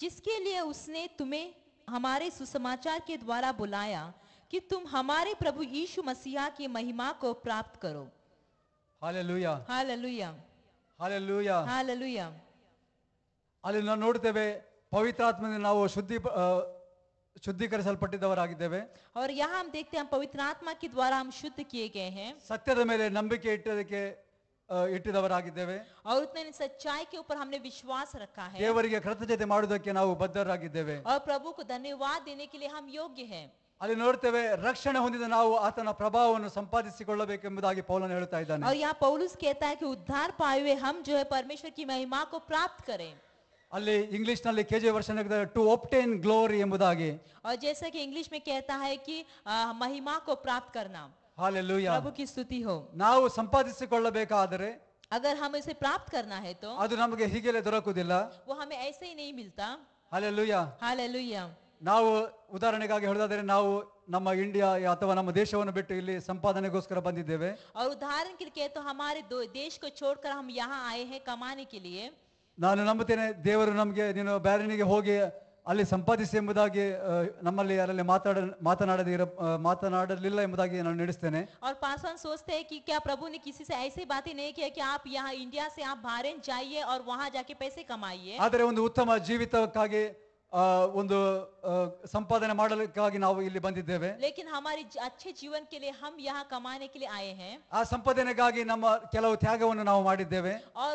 जिसके लिए उसने तुम्हें हमारे सुसमाचार के द्वारा बुलाया कि तुम हमारे प्रभु यीशु मसीहा की महिमा को प्राप्त करो। ಹಾಲೆಲೂಯಾ. हालेलुया। ಹಾಲೆಲೂಯಾ. हालेलुया। ಅಲ್ಲಿ ನಾವು ನೋಡ್ತೇವೆ ಪವಿತ್ರಾತ್ಮದಿಂದ ನಾವು ಶುದ್ಧೀಕರಿಸಲ್ಪಟ್ಟಿದ್ದವರಾಗಿದ್ದೇವೆ. और यहाँ हम देखते हैं हम पवित्र आत्मा के द्वारा हम शुद्ध किए गए हैं ಸತ್ಯದ ಮೇಲೆ ನಂಬಿಕೆ ಇಟ್ಟಿದವರಾಗಿದ್ದೇವೆ. और उतने सच्चाई के ऊपर हमने विश्वास रखा है ದೇವರಿಗೆ ಕೃತಜ್ಞತೆ ಮಾಡುವುದಕ್ಕೆ ನಾವು ಬದ್ಧರಾಗಿದ್ದೇವೆ. और प्रभु को धन्यवाद देने के लिए हम योग्य हैं। ಅಲ್ಲಿ ನೋಡ್ತೇವೆ ರಕ್ಷಣೆ ಹೊಂದಿದ ನಾವು ಆತನ ಪ್ರಭಾವವನ್ನು ಸಂಪಾದಿಸಿಕೊಳ್ಳಬೇಕೆಂಬುದಾಗಿ ಪೌಲನು ಹೇಳುತ್ತಾ ಇದ್ದಾನೆ. और यहाँ पौलुस कहता है कि उद्धार पाए हुए हम जो है परमेश्वर की महिमा को प्राप्त करें। ಅಲ್ಲಿ ಇಂಗ್ಲಿಷ್ ನಲ್ಲಿ KJ version to obtain glory ಎಂಬುದಾಗಿ. और जैसा कि इंग्लिश में कहता है कि महिमा को प्राप्त करना। ಹಾಲೆಲೂಯಾ. प्रभु की स्तुति हो। ನಾವು ಸಂಪಾದಿಸಿಕೊಳ್ಳಬೇಕಾದರೆ अगर हम इसे प्राप्त करना है तो ಅದು ನಮಗೆ ಹೀಗೆಲೇ ದೊರಕುವುದಿಲ್ಲ. वो हमें ऐसे ही नहीं मिलता। ಹಾಲೆಲೂಯಾ. हालेलुया। ನಾವು ಉದಾಹರಣೆಗಾಗಿ ಹೇಳೋದಾದ್ರೆ ನಾವು ನಮ್ಮ ಇಂಡಿಯಾ ಅಥವಾ ನಮ್ಮ ದೇಶವನ್ನು ಬಿಟ್ಟು ಇಲ್ಲಿ ಸಂಪಾದನೆಗೋಸ್ಕರ ಬಂದಿದ್ದೇವೆ. और उदाहरण के लिए तो हमारे देश को छोड़कर हम यहाँ आए हैं कमाने के लिए। ನಾನು ನಂಬುತ್ತೇನೆ ದೇವರು ನಮಗೆ ನೀನು ಬ್ಯಾರನಿಗೆ ಹೋಗಿ ಅಲ್ಲಿ ಸಂಪಾದಿಸಿ ಎಂಬುದಾಗಿ ನಮ್ಮಲ್ಲಿ ಯಾರಲ್ಲಿ ಮಾತನಾಡಲಿಲ್ಲ ಎಂಬುದಾಗಿ ನಾನು ನಡೆಸ್ತೇನೆ. और पासवान सोचते हैं कि क्या प्रभु ने किसी से ऐसी बातें नहीं किया कि आप यहाँ इंडिया से आप बहरीन जाइए और वहां जाके पैसे कमाइए। ಆದರೆ ಒಂದು ಉತ್ತಮ ಜೀವಿತಕ್ಕಾಗಿ ಒಂದು ಸಂಪಾದನೆ ಮಾಡಲಿಕ್ಕಾಗಿ ನಾವು ಇಲ್ಲಿ ಬಂದಿದ್ದೇವೆ. लेकिन हमारे अच्छे जीवन के लिए हम यहाँ कमाने के लिए आए हैं। ಆ ಸಂಪಾದನೆಗಾಗಿ ನಮ್ಮ ಕೆಲವು ತ್ಯಾಗವನ್ನು ನಾವು ಮಾಡಿದ್ದೇವೆ. और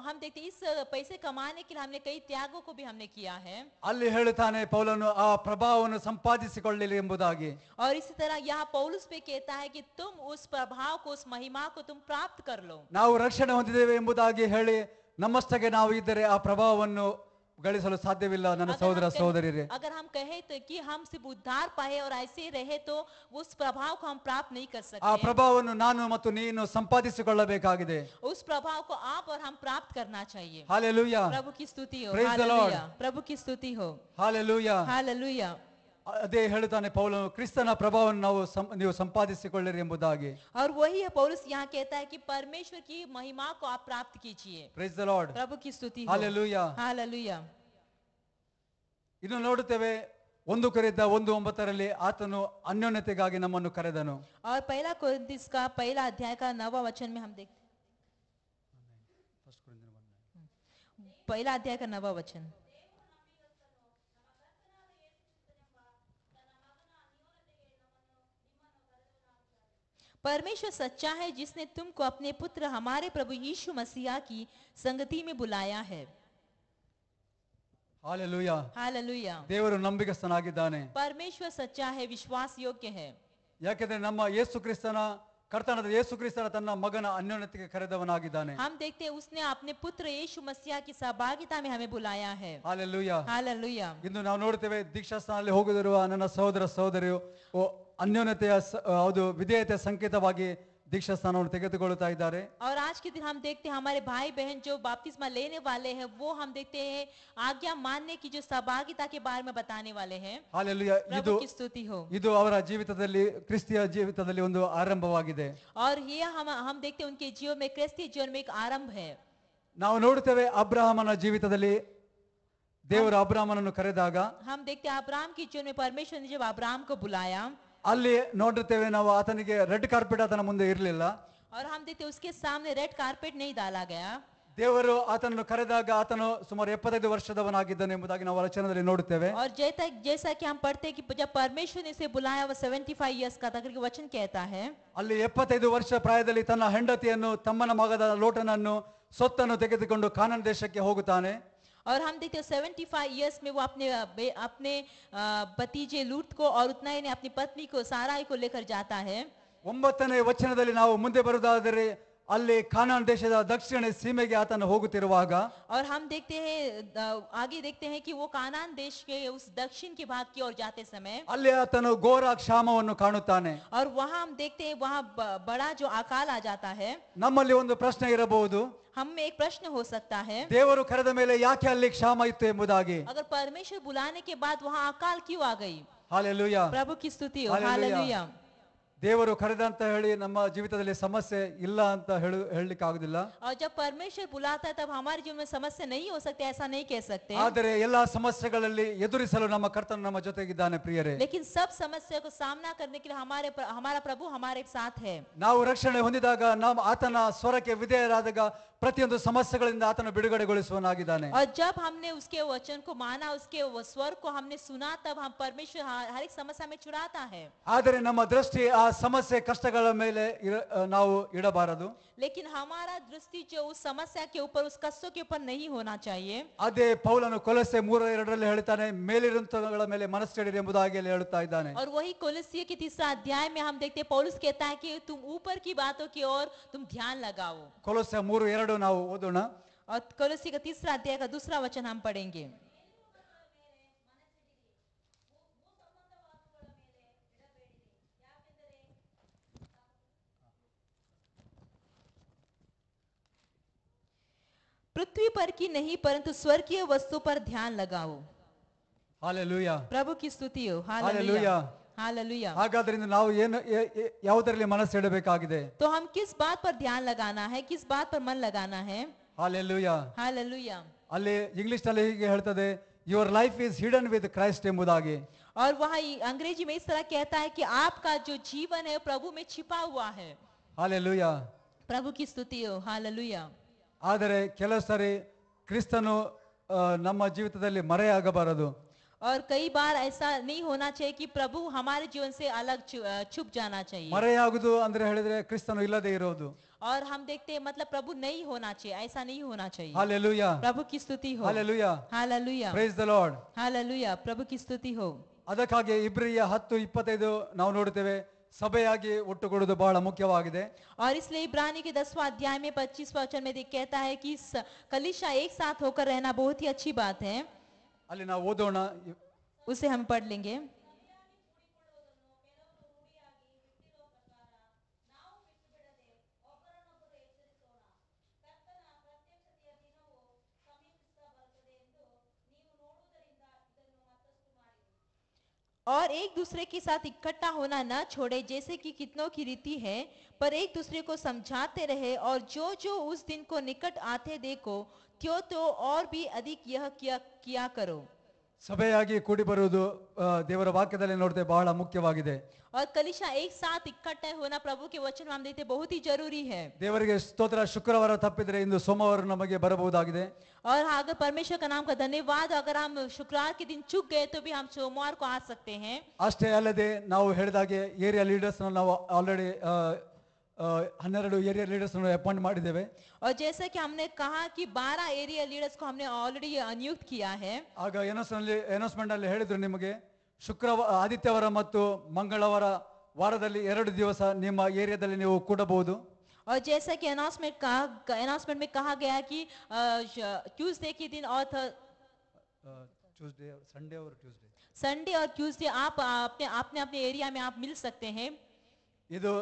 हम देखते इस पैसे कमाने के लिए हमने कई त्यागों को भी हमने किया है। ಅಲ್ಲಿ ಹೇಳುತ್ತಾನೆ ಪೌಲನು ಆ ಪ್ರಭಾವವನ್ನು ಸಂಪಾದಿಸಿಕೊಳ್ಳಲಿ ಎಂಬುದಾಗಿ. और इसी तरह यहाँ पौलुस भी कहता है कि तुम उस प्रभाव को उस महिमा को तुम प्राप्त कर लो। ನಾವು ರಕ್ಷಣೆ ಹೊಂದಿದ್ದೇವೆ ಎಂಬುದಾಗಿ ಹೇಳಿ ನಮ್ಮಷ್ಟಕ್ಕೆ ನಾವು ಇದ್ದರೆ ಆ ಪ್ರಭಾವವನ್ನು ಗಳಿಸಲು ಸಾಧ್ಯವಿಲ್ಲ ನನ್ನ ಸಹೋದರ ಸಹೋದರಿಯರೇ. अगर हम कहे तो कि हम सिर्फ उद्धार पाए और ऐसे ही रहे तो उस प्रभाव को हम प्राप्त नहीं कर सकते। ಆ ಪ್ರಭಾವವನ್ನು ನಾನು ಮತ್ತು ನೀನು ಸಂಪಾದಿಸಿಕೊಳ್ಳಬೇಕಾಗಿದೆ. उस प्रभाव को आप और हम प्राप्त करना चाहिए। ಹಾಲೆಲೂಯಾ. प्रभु की स्तुति हो। Praise the Lord. हालेलुया। प्रभु की स्तुति हो। ಹಾಲೆಲೂಯಾ. हालेलुया। ಅದೇ ಹೇಳುತ್ತಾನೆ ಪೌಲನು ಕ್ರಿಸ್ತನ ಪ್ರಭಾವವನ್ನು ನೀವು ಸಂಪಾದಿಸಿಕೊಳ್ಳಿರಿ ಎಂಬುದಾಗಿ. और वही है पौलुस यहाँ कहता है कि परमेश्वर की महिमा को आप प्राप्त कीजिए। Praise the Lord. प्रभु की स्तुति हो। ಹಾಲೆಲೂಯಾ. हालेलुया। ಇನ್ನು ನೋಡುತ್ತೇವೆ 1 ಕೊರಿಂಥ 1:9 ಆತನು ಅನ್ಯೋನ್ಯತೆಗಾಗಿ ನಮ್ಮನ್ನು ಕರೆದನು. और पहला कोरिन्थियों का पहला अध्याय का 9वां वचन में हम देखते हैं पहिला अध्याय का 9वां वचन। परमेश्वर सच्चा है जिसने तुमको अपने पुत्र हमारे प्रभु यीशु मसीहा की संगति में बुलाया है। ಹಾಲೆಲೂಯಾ. हालेलुया। ದೇವರು ನಂಬಿಗಸ್ತನಾಗಿದ್ದಾನೆ. परमेश्वर सच्चा है, विश्वास योग्य है। ಯಾಕೆಂದ್ರೆ ನಮ್ಮ ಯೇಸು ಕ್ರಿಸ್ತನ ಕರ್ತನಾದ ಯೇಸು ಕ್ರಿಸ್ತನ ತನ್ನ ಮಗನ ಅನ್ಯೋನ್ಯತೆಗೆ ಕರೆದವನಾಗಿದ್ದಾನೆ. हम देखते हैं उसने अपने पुत्र यीशु मसीह की सहभागिता में हमें बुलाया है। ಹಾಲೆಲೂಯಾ. हालेलुया। ಇಂದು ನಾವು ನೋಡ್ತೇವೆ ದೀಕ್ಷಾಸ್ಥಾನದಲ್ಲಿ ಹೋಗುತ್ತಿರುವ ನನ್ನ ಸಹೋದರ ಸಹೋದರಿಯು ಅನ್ಯೋನ್ಯತೆಯ ಅದು ವಿಧೇಯತೆಯ ಸಂಕೇತವಾಗಿ दीक्षा स्थान ತೆಗೆದುಕೊಳ್ಳುತ್ತಾ ಇದ್ದಾರೆ. और आज के दिन हम देखते हैं हमारे भाई बहन जो बपतिस्मा लेने वाले हैं वो हम देखते हैं आज्ञा मानने की जो सहभागिता के बारे में बताने वाले हैं। हालेलुया. प्रभु की स्तुति हो। ಇದು ಅವರ ಜೀವಿತದಲ್ಲಿ ಕ್ರಿಸ್ತಿಯ ಜೀವಿತದಲ್ಲಿ ಒಂದು ಆರಂಭವಾಗಿದೆ. और ये हम देखते हैं उनके जीवन में क्रिस्तीय जीवन में एक आरंभ है। ನಾವು ನೋಡುತ್ತೇವೆ ಅಬ್ರಹಾಮನ ಜೀವಿತದಲ್ಲಿ ದೇವರು ಅಬ್ರಹಾಮನನ್ನು ಕರೆದಾಗ हम देखते हैं अब्राहम की जीवन में परमेश्वर ने जब अब्राहम को बुलाया ಅಲ್ಲಿ ನೋಡುತ್ತೇವೆ ನಾವು ಆತನಿಗೆ ರೆಡ್ ಕಾರ್ಪೆಟ್ ಆತನ ಮುಂದೆ ಇರಲಿಲ್ಲ. और हम देखते हैं उसके सामने रेड कारपेट नहीं डाला गया। ದೇವರು ಆತನನ್ನು ಕರೆದಾಗ ಆತನು ಸುಮಾರು 75 ವರ್ಷದವನಾಗಿದ್ದನು ಎಂಬುದಾಗಿ ನಾವು ವಚನದಲ್ಲಿ ನೋಡುತ್ತೇವೆ. और जैसा कि हम पढ़ते हैं कि जब परमेश्वर ने इसे बुलाया वो 75 इयर्स का था करके वचन कहता है। ಅಲ್ಲಿ 75 ವರ್ಷ ಪ್ರಾಯದಲ್ಲಿ ತನ್ನ ಹೆಂಡತಿಯನ್ನು ತಮ್ಮನ ಮಗದ ಲೋಟನನ್ನು ಸೊತ್ತನ್ನು ತೆಗೆದುಕೊಂಡು ಕಾನಾನ್ ದೇಶಕ್ಕೆ ಹೋಗುತ್ತಾನೆ. और हम देखते हैं 75 इयर्स में वो अपने भतीजे लूत को और उतना ही ने अपनी पत्नी को साराई को लेकर जाता है। 9ನೇ ವಚನದಲ್ಲಿ ನಾವು ಮುಂದೆ ಬರುವುದಾದರೆ ಅಲ್ಲಿ ಕಾನಾನ್ ದೇಶದ ದಕ್ಷಿಣ ಸೀಮೆಗೆ ಆತನು ಹೋಗುತ್ತಿರುವಾಗ और हम देखते हैं आगे देखते हैं कि वो कानान देश के उस दक्षिण के भाग की ओर जाते समय ಅಲ್ಲಿ ಆತನು ಘೋರ ಕ್ಷಾಮವನ್ನು ಕಾಣುತ್ತಾನೆ. और वहां हम देखते हैं वहां बड़ा जो अकाल आ जाता है. ನಮ್ಮಲ್ಲಿ ಒಂದು ಪ್ರಶ್ನೆ ಇರಬಹುದು, हम में एक प्रश्न हो सकता है, ದೇವರು ಕರೆದ ಮೇಲೆ ಯಾಕೆ ಅಲ್ಲಿ ಕ್ಷಾಮ ಇತ್ತು ಎಂಬುದಾಗಿ. अगर परमेश्वर बुलाने के बाद वहां अकाल क्यों आ गई? हालेलुया. प्रभु की स्तुति हो। हालेलुया. ದೇವರು ಕರೆದಂತ ಹೇಳಿ ನಮ್ಮ ಜೀವಿತದಲ್ಲಿ ಸಮಸ್ಯೆ ಇಲ್ಲ ಅಂತ ಹೇಳಲಿಕ್ಕೆ ಆಗುದಿಲ್ಲ. और जब परमेश्वर बुलाता है तब हमारे जीवन में समस्या नहीं हो सकती, ऐसा नहीं कह सकते. ಆದರೆ ಎಲ್ಲಾ ಸಮಸ್ಯೆಗಳಲ್ಲಿ ಎದುರಿಸಲು ನಮ್ಮ ಕರ್ತನು ನಮ್ಮ ಜೊತೆಗಿದ್ದಾನೆ ಪ್ರಿಯರೇ. लेकिन सब समस्या को सामना करने के लिए हमारा प्रभु हमारे साथ है. ನಾವು ರಕ್ಷಣೆ ಹೊಂದಿದಾಗ ನಾವು ಆತನ ಸ್ವರಕ್ಕೆ ವಿಧೇಯರಾದಾಗ ಪ್ರತಿಯೊಂದು ಸಮಸ್ಯೆಗಳಿಂದ ಆತನ ಬಿಡುಗಡೆಗೊಳಿಸುವನಾಗಿದ್ದಾನೆ. और जब हमने उसके वचन को माना, उसके स्वर को हमने सुना, तब हम परमेश्वर हर एक समस्या में छुड़ाता है. ಆದರೆ ನಮ್ಮ ದೃಷ್ಟಿ ಆ ಸಮಸ್ಯೆ ಕಷ್ಟಗಳ ಮೇಲೆ ನಾವು ಇಡಬಾರದು. लेकिन हमारा दृष्टि जो उस समस्या के ऊपर, उस कष्टों के ऊपर नहीं होना चाहिए. ಅದೇ ಪೌಲನು ಕೊಲೊಸ್ಸೆ 3:2 ಹೇಳ್ತಾನೆ, ಮೇಲಿರುವಂತಗಳ ಮೇಲೆ ಮನಸ್ಸಿಡಿರಿ ಎಂಬುದಾಗಿ ಹೇಳುತ್ತಾ ಇದ್ದಾನೆ. और वही कोलोस्सिय के 3 अध्याय में हम देखते हैं पौलुस कहता है कि तुम ऊपर की बातों की ओर तुम ध्यान लगाओ. ಕೊಲೊಸ್ಸೆ 3:2 ನಾವು ಓದೋಣ. और कोलोस्सी का 3 अध्याय का 2 वचन हम पढ़ेंगे. पृथ्वी पर की नहीं परंतु स्वर्गीय वस्तु पर ध्यान लगाओ. हालेलुया. प्रभु की स्तुति हो. हालेलुया. हालेलुया. ಹಾಗಾದ್ರಿಂದ ನಾವು ಏನು ಯಾವುದರಲ್ಲಿ ಮನಸ್ಸು ಇಡಬೇಕಾಗಿದೆ? तो हम किस बात पर ध्यान लगाना है, किस बात पर मन लगाना है? हालेलुया. हालेलुया. ಅಲ್ಲಿ ಇಂಗ್ಲಿಷ್ ನಲ್ಲಿ ಹೀಗೆ ಹೇಳ್ತದೆ, your life is hidden with Christ ಎಂಬುದಾಗಿ. और वहाँ अंग्रेजी में इस तरह कहता है कि आपका जो जीवन है प्रभु में छिपा हुआ है. हालेलुया. प्रभु की स्तुति हो. हालेलुया. ಆದರೆ ಕೆಲವು ಸಾರಿ ಕ್ರಿಸ್ತನು ನಮ್ಮ ಜೀವಿತದಲ್ಲಿ ಮರೆಯಾಗಬಾರದು. और कई बार ऐसा नहीं होना चाहिए कि प्रभु हमारे जीवन से अलग छुप जाना चाहिए. ಮರೆಯಾಗುವುದು ಅಂದ್ರೆ ಹೇಳಿದ್ರೆ ಕ್ರಿಸ್ತನು ಇಲ್ಲದೆ ಇರೋದು. और हम देखते हैं मतलब प्रभु नहीं होना चाहिए, ऐसा नहीं होना चाहिए. हालेलुया. प्रभु की स्तुति हो. Hallelujah. Hallelujah. Praise the Lord. Hallelujah. प्रभु की स्तुति हो. ಅದಕ್ಕಾಗಿ ಇಬ್ರಿಯ 10:25 ನಾವು ನೋಡುತ್ತೇವೆ, ಸಭೆಯಾಗಿ ಒಟ್ಟುಗೂಡುವುದು ಬಹಳ ಮುಖ್ಯವಾಗಿದೆ. और इसलिए इब्रानी के 10वां अध्याय में 25वां वचन में कहता है कि कलीसिया एक साथ होकर रहना बहुत ही अच्छी बात है. ಅಲ್ಲಿ ನಾವು ಓದೋಣ, उसे हम पढ़ लेंगे. और एक दूसरे के साथ इकट्ठा होना न छोड़े जैसे कि कितनों की रीति है, पर एक दूसरे को समझाते रहे, और जो जो उस दिन को निकट आते देखो त्यों तो और भी अधिक यह किया करो. ಸಭೆಯಾಗಿ ಕೂಡಿ ಬರುವುದು ದೇವರ ವಾಕ್ಯದಲ್ಲಿ ನೋಡ್ತೇವೆ ಬಹಳ ಮುಖ್ಯವಾಗಿದೆ. और कलीसिया एक साथ इकट्ठे होना प्रभु के वचन में हम देखते हैं बहुत ही जरूरी है. ದೇವರಿಗೆ ಸ್ತೋತ್ರ. ಶುಕ್ರವಾರ ತಪ್ಪಿದ್ರೆ ಇಂದು ಸೋಮವಾರ ನಮಗೆ ಬರಬಹುದಾಗಿದೆ. और अगर परमेश्वर का नाम का धन्यवाद, अगर हम शुक्रवार के दिन चूक गए तो भी हम सोमवार को आ सकते हैं. ಅಷ್ಟೇ ಅಲ್ಲದೆ ನಾವು ಹೇಳಿದಾಗೆ ಏರಿಯಾ ಲೀಡರ್ಸ್ ನಾವು ಆಲ್ರೆಡಿ 12 ಏರಿಯಾ ಲೀಡರ್ಸ್ ಅಪಾಯಿಂಟ್ ಮಾಡಿದ್ದೇವೆ. और जैसे कि हमने कहा कि 12 एरिया लीडर्स को हमने ऑलरेडी नियुक्त किया है. ಆಗ ಅನೌನ್ಸ್ಮೆಂಟ್ ಅಲ್ಲಿ ಹೇಳಿದ್ರು ನಿಮಗೆ ಶುಕ್ರವಾರ, ಆದಿತ್ಯವಾರ ಮತ್ತು ಮಂಗಳವಾರ ವಾರದಲ್ಲಿ 2 ದಿವಸ ನಿಮ್ಮ ಏರಿಯಾದಲ್ಲಿ ನೀವು ಕೂಡಬಹುದು. और जैसा कि अनाउंसमेंट में कहा गया कि ट्यूसडे के दिन और ट्यूसडे संडे और ट्यूसडे संडे और ट्यूसडे आप अपने अपने एरिया में आप मिल सकते हैं. ಇದು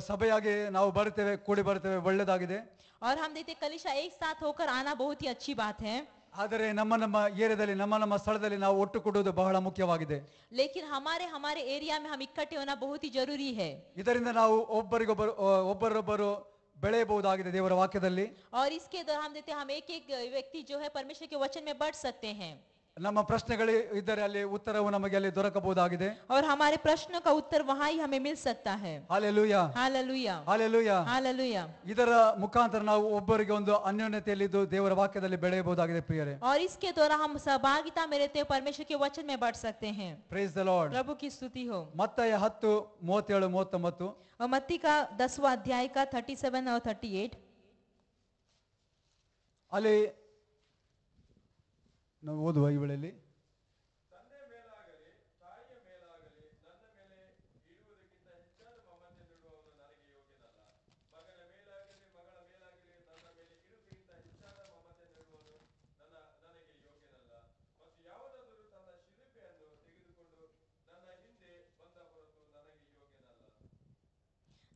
ಸಭೆಯಾಗಿ ನಾವು ಬರ್ತೇವೆ, ಕೂಡಿ ಬರ್ತೇವೆ, ಒಳ್ಳೆದಾಗಿದೆ. और हम देखते कलीसिया एक साथ होकर आना बहुत ही अच्छी बात है. ಆದರೆ ನಮ್ಮ ಏರಿಯಾದಲ್ಲಿ ನಮ್ಮ ಸ್ಥಳದಲ್ಲಿ ನಾವು ಒಟ್ಟು ಕೂಡುವುದು ಬಹಳ ಮುಖ್ಯವಾಗಿದೆ. लेकिन हमारे एरिया में हम इकट्ठे होना बहुत ही जरूरी है. ಇದರಿಂದ ನಾವು ಒಬ್ಬರೊಬ್ಬರು ಬೆಳೆಯಬಹುದಾಗಿದೆ ದೇವರ ವಾಕ್ಯದಲ್ಲಿ. और इसके द्वारा हम देखते हैं हम एक एक व्यक्ति जो है परमेश्वर के वचन में बढ़ सकते हैं. ನಮ್ಮ ಪ್ರಶ್ನೆಗಳು ಇದ್ದರೆ ಅಲ್ಲಿ ಉತ್ತರವು ನಮಗೆ ಅಲ್ಲಿ ದೊರಕಬಹುದಾಗಿದೆ. और हमारे प्रश्नों का उत्तर वहां ही हमें मिल सकता है. Hallelujah, hallelujah, hallelujah, hallelujah. ಇದರ ಮುಖಾಂತರ ನಾವು ಒಬ್ಬರಿಗೆ ಒಂದು ಅನ್ಯೋನ್ಯತೆಯಲ್ಲಿ ದೇವರ ವಾಕ್ಯದಲ್ಲಿ ಬೆಳೆಯಬಹುದಾಗಿದೆ ಪ್ರಿಯರೇ. और इसके द्वारा हम सहभागिता में रहते हैं, परमेश्वर के वचन में बढ़ सकते हैं. Praise the Lord. प्रभु की स्तुति हो. ಮತ್ತಾಯ 10:37-39 और मत्ती का 10वां अध्याय का 37 और 38 ಅಲ್ಲಿ ನಾವು ಓದುವ ಈ ವೇಳೆಯಲ್ಲಿ ತಂದೆ ಮೇಲಾಗಲಿ ತಾಯಿಯ ಮೇಲಾಗಲಿ ನನ್ನ ಮೇಲೆ ಇಡುವುದಕ್ಕಿಂತ ಹೆಚ್ಚಾದ ಮಮತೆ ನೀಡುವವನು ನನಗೆ ಯೋಗ್ಯನಲ್ಲ. ಮಗನ ಮೇಲಾಗಲಿ ಮಗಳ ಮೇಲಾಗಲಿ ನನ್ನ ಮೇಲೆ ಇಡುವುದಕ್ಕಿಂತ ಹೆಚ್ಚಾದ ಮಮತೆ ನೀಡುವವನು ನನಗೆ ಯೋಗ್ಯನಲ್ಲ. ಮತ್ತು ಯಾವುದಾದರೂ ತನ್ನ ಶಿಲುಬೆಯನ್ನು ತೆಗೆದುಕೊಂಡು ನನ್ನ ಹಿಂದೆ ಬಂದ ಹೊರತು ನನಗೆ ಯೋಗ್ಯನಲ್ಲ.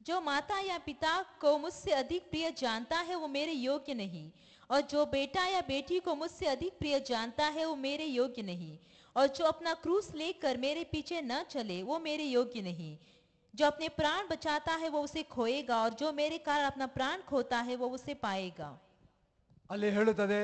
जो माता या पिता को मुझसे अधिक प्रिय जानता है वो मेरे योग्य नहीं, और जो बेटा या बेटी को मुझसे अधिक प्रिय जानता है वो मेरे योग्य नहीं, और जो अपना क्रूस लेकर मेरे पीछे न चले वो मेरे योग्य नहीं. जो अपने प्राण बचाता है वो उसे खोएगा, और जो मेरे कारण अपना प्राण खोता है वो उसे पाएगा. ಅಲ್ಲಿ ಹೇಳುತ್ತದೆ,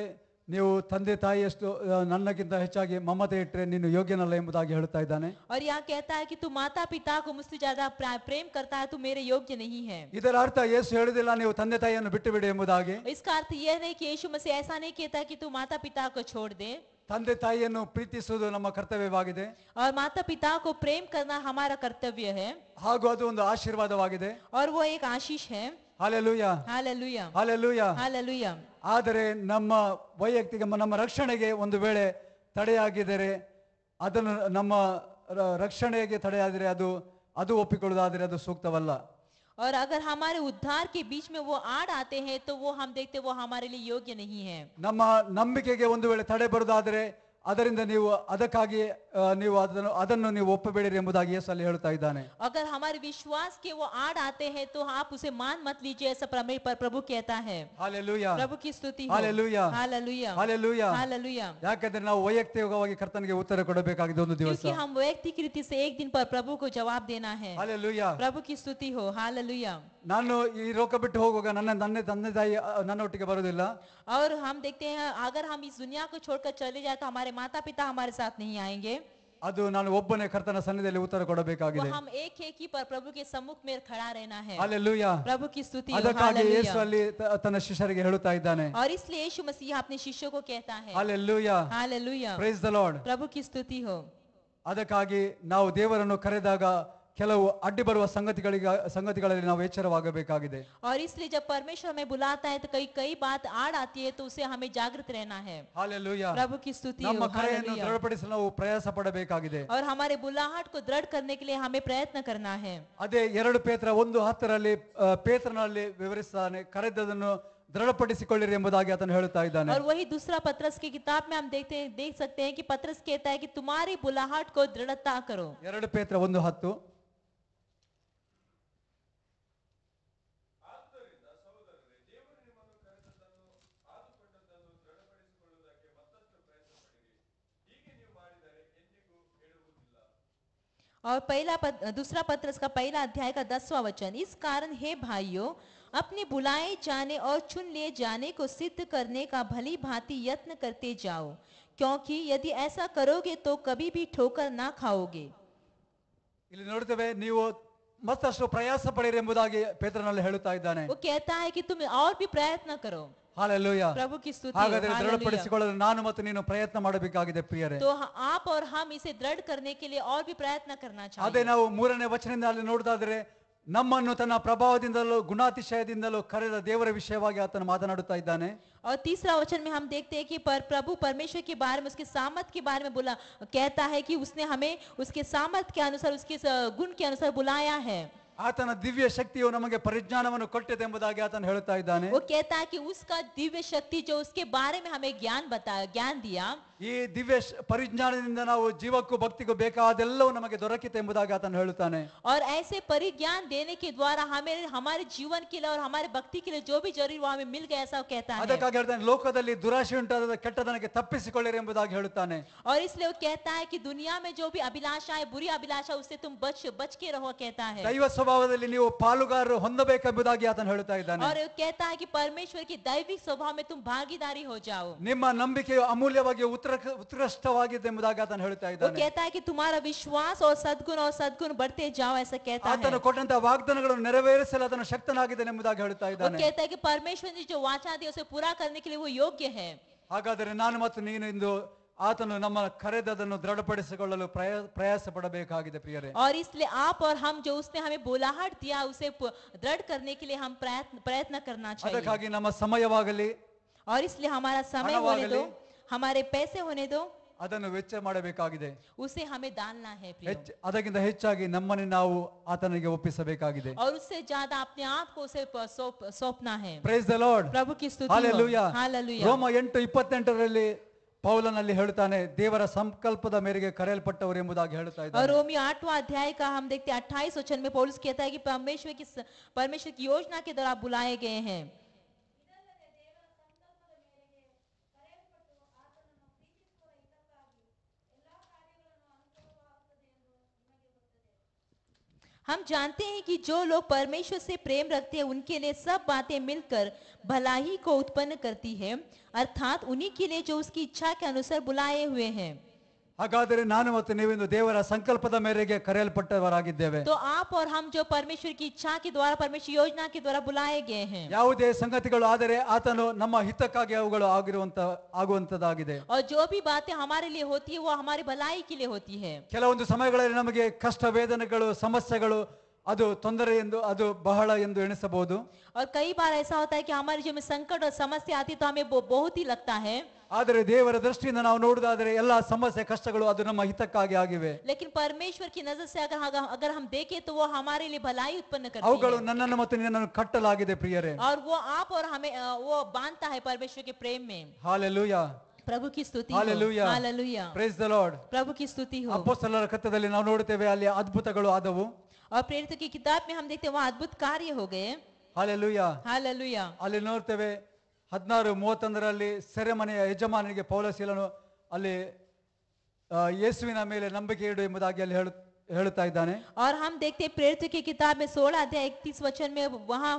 ನೀವು ತಂದೆ ತಾಯಿಯಷ್ಟು ನನ್ನಕ್ಕಿಂತ ಹೆಚ್ಚಾಗಿ ಮಮತೆ ಇಟ್ಟರೆ ನೀನು ಯೋಗ್ಯನಲ್ಲ ಎಂಬುದಾಗಿ ಹೇಳುತ್ತಾ ಇದ್ದಾನೆ. और यहाँ कहता है कि तू माता पिता को मुझसे ज्यादा प्रेम करता है, तू मेरे योग्य नहीं है. ಇದರ ಅರ್ಥ ಯೇಸು ಹೇಳುವುದಿಲ್ಲ ನೀವು ತಂದೆ ತಾಯಿಯನ್ನು ಬಿಟ್ಟು ಬಿಡಿ ಎಂಬುದಾಗಿ. इसका अर्थ यह नहीं कि यीशु मसीह ऐसा नहीं कहता कि तू माता पिता को छोड़ दे. ತಂದೆ ತಾಯಿಯನ್ನು ಪ್ರೀತಿಸುವುದು ನಮ್ಮ ಕರ್ತವ್ಯವಾಗಿದೆ. और माता पिता को प्रेम करना हमारा कर्तव्य है. ಹಾಗೂ ಅದು ಒಂದು ಆಶೀರ್ವಾದವಾಗಿದೆ. और वो एक आशीष है. Hallelujah, hallelujah, hallelujah. हालेलुया. ಆದರೆ ನಮ್ಮ ವೈಯಕ್ತಿಕ ನಮ್ಮ ರಕ್ಷಣೆಗೆ ಒಂದು ವೇಳೆ ತಡೆಯಾಗಿದ್ದರೆ, ಅದನ್ನು ನಮ್ಮ ರಕ್ಷಣೆಗೆ ತಡೆಯಾದರೆ ಅದು ಒಪ್ಪಿಕೊಳ್ಳುವುದಾದರೆ ಅದು ಸೂಕ್ತವಲ್ಲ. और अगर हमारे उद्धार के बीच में वो आड़ आते हैं तो वो हम देखते वो हमारे लिए योग्य नहीं है. ನಮ್ಮ ನಂಬಿಕೆಗೆ ಒಂದು ವೇಳೆ ತಡೆ ಬರುವುದಾದರೆ ಅದರಿಂದ ಅದಕ್ಕಾಗಿ ನೀವು ಅದನ್ನು ನೀವು ಒಪ್ಪಬೇಡಿರಿ ಎಂಬುದಾಗಿ ಯೇಸು ಅಲ್ಲಿ ಹೇಳ್ತಾ ಇದ್ದಾನೆ. अगर हमारे विश्वास के वो आड़ आते हैं तो आप उसे मान मत लीजिए, ऐसा प्रभु कहता है. ಹಾಲೆಲೂಯಾ, प्रभु की स्तुति हो. Hallelujah, hallelujah, hallelujah. हालेलुया. ಯಾಕಂದ್ರೆ ನಾವು ವೈಯಕ್ತಿಕವಾಗಿ ಕರ್ತನಿಗೆ ಉತ್ತರ ಕೊಡಬೇಕಾಗಿದೆ ಒಂದು ದಿವಸ. क्योंकि हम वैयक्तिक रीति से एक दिन पर प्रभु को जवाब देना है. ಹಾಲೆಲೂಯಾ. प्रभु की स्तुति हो. हालेलुया. ನಾನು ಈ ಲೋಕ ಬಿಟ್ಟು ಹೋಗುವಾಗ ನನ್ನ ತಂದೆ ತಾಯಿ ನನ್ನೊಟ್ಟಿಗೆ ಬರುವುದಿಲ್ಲ. और हम देखते हैं अगर हम इस दुनिया को छोड़कर चले जाए तो हमारे माता पिता हमारे साथ नहीं आएंगे. ಅದು ನಾನು ಒಬ್ಬನೇ ಕರ್ತನ ಸನ್ನಿಧಿಯಲ್ಲಿ ಉತ್ತರ वो ಕೊಡಬೇಕಾಗಿದೆ. हम एक ही पर प्रभु के सम्मुख में खड़ा रहना है. ಹಾಲೆಲೂಯಾ. प्रभु की स्तुति हो. ಅದಕ್ಕಾಗಿ ಯೇಸು हालेलुया. ಅಲ್ಲಿ ತನ್ನ ಶಿಷ್ಯರಿಗೆ ಹೇಳುತ್ತಾ ಇದ್ದಾನೆ. और इसलिए यीशु मसीह अपने शिष्यों को कहता है. Hallelujah, hallelujah. Praise the Lord. प्रभु की स्तुति हो. ಅದಕ್ಕಾಗಿ ನಾವು ದೇವರನ್ನು ಕರೆದಾಗ ಕೆಲವು ಅಡ್ಡಿ ಬರುವ ಸಂಗತಿಗಳಲ್ಲಿ ನಾವು ಎಚ್ಚರವಾಗಬೇಕಾಗಿದೆ. और इसलिए जब परमेश्वर हमें बुलाता है तो कई बात आड़ आती है तो उसे हमें जागृत रहना है. ಹಾಲೆಲೂಯಾ. प्रभु की स्तुति हो. ನಮ್ಮ ಕರೆಯನ್ನು हालेलुया. ದೃಢಪಡಿಸಲು ನಾವು ಪ್ರಯಾಸ ಪಡಬೇಕಾಗಿದೆ. और हमारे बुलाहट को दृढ़ करने के लिए हमें प्रयत्न करना है. ಅದೇ 2 ಪೇತ್ರ 1:10 ಪೇತ್ರನಲ್ಲಿ ವಿವರಿಸ್ತಾನೆ, ಕರೆದದನ್ನು ದೃಢಪಡಿಸಿಕೊಳ್ಳಿರಿ ಎಂಬುದಾಗಿ ಆತನು ಹೇಳುತ್ತಾ ಇದ್ದಾನೆ. और वही दूसरा पत्रस की किताब में हम देख सकते हैं कि पत्रस कहता है कि तुम्हारी बुलाहट को दृढ़ता करो. 2 ಪೇತ್ರ 1:10. ಆದ್ದರಿಂದ ಸಹೋದರರೇ, ದೇವರು ನಿಮ್ಮನ್ನು ಕರೆದದ್ದನ್ನು ಆದುಕೊಂಡದ್ದನ್ನು ದೃಢಪಡಿಸಿಕೊಳ್ಳುವುದಕ್ಕೆ ಮತ್ತಷ್ಟು ಪ್ರಯತ್ನ ಪಡಿರಿ. ಹೀಗೆ ನೀವು ಮಾಡಿದರೆ ಎಂದಿಗೂ ಎಡುವುದಿಲ್ಲ. और दूसरा पत्रस का पहला अध्याय का 10वां वचन, इस कारण हे भाइयों अपने बुलाए जाने और चुन लिए जाने को सिद्ध करने का भली भांति यत्न करते जाओ, क्योंकि यदि ऐसा करोगे तो कभी भी ठोकर ना खाओगे। ಇಲ್ಲಿ ನೋಡ್ತೇವೆ, ನೀವು ಮತ್ತಷ್ಟು ಪ್ರಯಾಸ ಪಡಿರಿ ಎಂಬುದಾಗಿ ಪೇತ್ರನಲ್ಲಿ ಹೇಳುತ್ತಾ ಇದ್ದಾನೆ. वो कहता है कि तुम और भी प्रयत्न करो। ಹಾಲೆಲೂಯಾ. प्रभु की स्तुति हो, ಹಾಗಾದರೆ हालेलुया। ದೃಢಪಡಿಸಿಕೊಳ್ಳಲು ನಾನು ಮತ್ತು ನೀನು ಪ್ರಯತ್ನ ಮಾಡಬೇಕಾಗಿದೆ ಪ್ರಿಯರೇ. तो आप और हम इसे दृढ़ करने के लिए और भी प्रयत्न करना ಅದೇ चाहिए। ನಾವು 3ನೇ ವಚನದಿಂದ ಅಲ್ಲಿ ನೋಡೋದಾದ್ರೆ, ನಮ್ಮನ್ನು ತನ್ನ ಪ್ರಭಾವದಿಂದಲೂ ಗುಣಾತಿಶಯದಿಂದಲೂ ಕರೆದ ದೇವರ ವಿಷಯವಾಗಿ ಆತನು ಮಾತನಾಡುತ್ತಾ ಇದ್ದಾನೆ. और तीसरा वचन में हम देखते हैं कि प्रभु परमेश्वर के बारे में, उसके सामर्थ के बारे में बोला, कहता है कि उसने हमें उसके सामर्थ के अनुसार, उसके गुण के अनुसार बुलाया है। ಆತನ ದಿವ್ಯ ಶಕ್ತಿಯು ನಮಗೆ ಪರಿಜ್ಞಾನವನ್ನು ಕೊಟ್ಟಿದೆ ಎಂಬುದಾಗಿ ಆತನು ಹೇಳುತ್ತಾ ಇದ್ದಾನೆ. वो कहता है कि उसका दिव्य शक्ति जो उसके बारे में हमें ज्ञान दिया, ಈ ದಿವ್ಯ ಪರಿಜ್ಞಾನದಿಂದ ನಾವು ಜೀವಕ್ಕೂ ಭಕ್ತಿಗೂ ಬೇಕಾದೆಲ್ಲವೂ ನಮಗೆ ದೊರಕಿತೆ ಎಂಬುದಾಗಿ ಆತನು ಹೇಳುತ್ತಾನೆ. और ऐसे परिज्ञान देने के द्वारा हमें हमारे जीवन के लिए और हमारे भक्ति के लिए जो भी जरूरी वो हमें मिल गया, ऐसा वो कहता है। ಅದಕ್ಕಾಗಿ ಹೇಳ್ತಾನೆ, ಲೋಕದಲ್ಲಿ ದುರಾಶೆ ಉಂಟಾದ ಕೆಟ್ಟದನಕ್ಕೆ ತಪ್ಪಿಸಿಕೊಳ್ಳಿರಿ ಎಂಬುದಾಗಿ ಹೇಳುತ್ತಾನೆ. और इसलिए वो कहता है कि दुनिया में जो भी अभिलाषा है, बुरी अभिलाषा, उससे तुम बच के रहो, कहता है। ದೈವ ಸ್ವಭಾವದಲ್ಲಿ ನೀವು ಪಾಲುಗಾರರು ಹೊಂದಬೇಕೆಂಬುದಾಗಿ ಆತನು ಹೇಳ್ತಾ ಇದ್ದಾನೆ. और वो कहता है कि परमेश्वर की दैविक स्वभाव में तुम भागीदारी हो जाओ। ನಿಮ್ಮ ನಂಬಿಕೆಯು ಅಮೂಲ್ಯವಾಗಿ ಉತ್ಕೃಷ್ಟವಾಗಿದೆ ಎಂಬುದಾಗಿ ಆತನು ಹೇಳ್ತಾ वो ಇದ್ದಾನೆ. कहता है कि तुम्हारा विश्वास और सद्गुण बढ़ते जाओ, ऐसा कहता है। ಆತನು ಕೊಟ್ಟಂತಹ ವಾಗ್ದಾನಗಳನ್ನು ನೆರವೇರಿಸಲು ಆತನು ಶಕ್ತನಾಗಿದ್ದಾನೆ ಎಂಬುದಾಗಿ ಹೇಳ್ತಾ वो ಇದ್ದಾನೆ. कहता है कि परमेश्वर ने जो वाचा दी उसे पूरा करने के लिए वो योग्य है। ಹಾಗಾದರೆ ನಾನು ಮತ್ತು ನೀನು ಇಂದು ಆತನು ನಮ್ಮ ಕರೆದದನ್ನು ದೃಢಪಡಿಸಿಕೊಳ್ಳಲು ಪ್ರಯಾಸ ಪಡಬೇಕಾಗಿದೆ ಪ್ರಿಯರೇ. और इसलिए आप और हम जो उसने हमें बोलाहट दिया, उसे दृढ़ करने के लिए हम प्रयत्न करना चाहिए। ಅದಕ್ಕಾಗಿ ನಮ್ಮ ಸಮಯವಾಗಲಿ, और इसलिए हमारा समय होने दो, हमारे पैसे होने दो, ಅದನ್ನು ವೆಚ್ಚ ಮಾಡಬೇಕಾಗಿದೆ. उसे हमें डालना है प्रियो। ಅದಕ್ಕಿಂತ ಹೆಚ್ಚಾಗಿ ನಮ್ಮನ್ನು ನಾವು ಆತನಿಗೆ ಒಪ್ಪಿಸಬೇಕಾಗಿದೆ. और उससे ज्यादा अपने आप को उसे सौंपना है। Price the Lord. प्रभु की स्तुति हो, ಹಾಲೆಲೂಯಾ. हालेलुया। ರೋಮ 8:28ರಲ್ಲಿ ಪೌಲನಲ್ಲಿ ಹೇಳ್ತಾನೆ, ದೇವರ ಸಂಕಲ್ಪದ ಮೇರೆಗೆ ಕರೆಯಲ್ಪಟ್ಟವರು ಎಂಬುದಾಗಿ ಹೇಳ್ತಾ और ಇದ್ದಾನೆ. रोमियो 8वां अध्याय का हम देखते हैं 28 वचन में पौलुस कहता है कि परमेश्वर की योजना के द्वारा बुलाए गए हैं। हम जानते हैं कि जो लोग परमेश्वर से प्रेम रखते हैं उनके लिए सब बातें मिलकर भलाई को उत्पन्न करती है, अर्थात उन्हीं के लिए जो उसकी इच्छा के अनुसार बुलाए हुए हैं। ಹಾಗಾದರೆ ನಾನು ಮತ್ತು ನೀವಿಂದು ದೇವರ ಸಂಕಲ್ಪದ ಮೇರೆಗೆ ಕರೆಯಲ್ಪಟ್ಟವರಾಗಿದ್ದೇವೆ. तो आप और हम जो परमेश्वर की इच्छा के द्वारा, परमेश्वर योजना के द्वारा बुलाए गए हैं। ಯಾವುದೇ ಸಂಗತಿಗಳು ಆದರೆ ಆತನು ನಮ್ಮ ಹಿತಕ್ಕಾಗಿ ಅವುಗಳು ಆಗುವಂತದ್ದಾಗಿದೆ. और जो भी बातें हमारे लिए होती है वो हमारी भलाई के लिए होती है। ಕೆಲವೊಂದು ಸಮಯಗಳಲ್ಲಿ ನಮಗೆ ಕಷ್ಟ ವೇದನೆಗಳು ಸಮಸ್ಯೆಗಳು ಅದು ತೊಂದರೆ ಎಂದು ಅದು ಬಹಳ ಎಂದು ಎಣಿಸಬಹುದು. और कई बार ऐसा होता है कि हमारे जीवन में संकट और समस्या आती तो हमें बहुत ही लगता है। ಆದರೆ ದೇವರ ದೃಷ್ಟಿಯಿಂದ ನಾವು ನೋಡುವುದಾದರೆ ಎಲ್ಲಾ ಸಮಸ್ಯೆ ಕಷ್ಟಗಳು ಅದು ನಮ್ಮ ಹಿತಕ್ಕಾಗಿ ಆಗಿವೆ. लेकिन परमेश्वर की नजर से अगर हम देखें तो वो हमारे लिए भलाई उत्पन्न करती ಅವುಗಳು है। ನನ್ನನ್ನು ಮತ್ತು ನಿನ್ನನ್ನು ಕಟ್ಟಲಾಗಿದೆ ಪ್ರಿಯರೇ. और वो आप और हमें वो बांधता है परमेश्वर के प्रेम में। ಹಾಲೆಲೂಯಾ. प्रभु की स्तुति हो, hallelujah. Hallelujah. Praise the Lord. प्रभु की स्तुति हो। ಅಪೊಸ್ತಲರ ಕೃತ್ಯದಲ್ಲಿ ನಾವು ನೋಡುತ್ತೇವೆ, ಅಲ್ಲಿ ಅದ್ಭುತಗಳು ಆದವು. और प्रेरितों की किताब में हम देखते हैं वहाँ अद्भुत कार्य हो गए। ಹಾಲೆಲೂಯಾ. हालेलुया। ಅಲ್ಲಿ ನೋಡ್ತೇವೆ 16:31ರಲ್ಲಿ ಸೆರೆಮನೆಯ ಯಜಮಾನನಿಗೆ ಪೌಲಸೀಲನು ಅಲ್ಲಿ ಯೇಸುವಿನ ಮೇಲೆ ನಂಬಿಕೆ ಇಡು ಎಂಬುದಾಗಿ ಅಲ್ಲಿ ಹೇಳುತ್ತಾ ಇದ್ದಾನೆ. और हम देखते हैं प्रेरितों की किताब में 16 अध्याय 31 वचन में वहाँ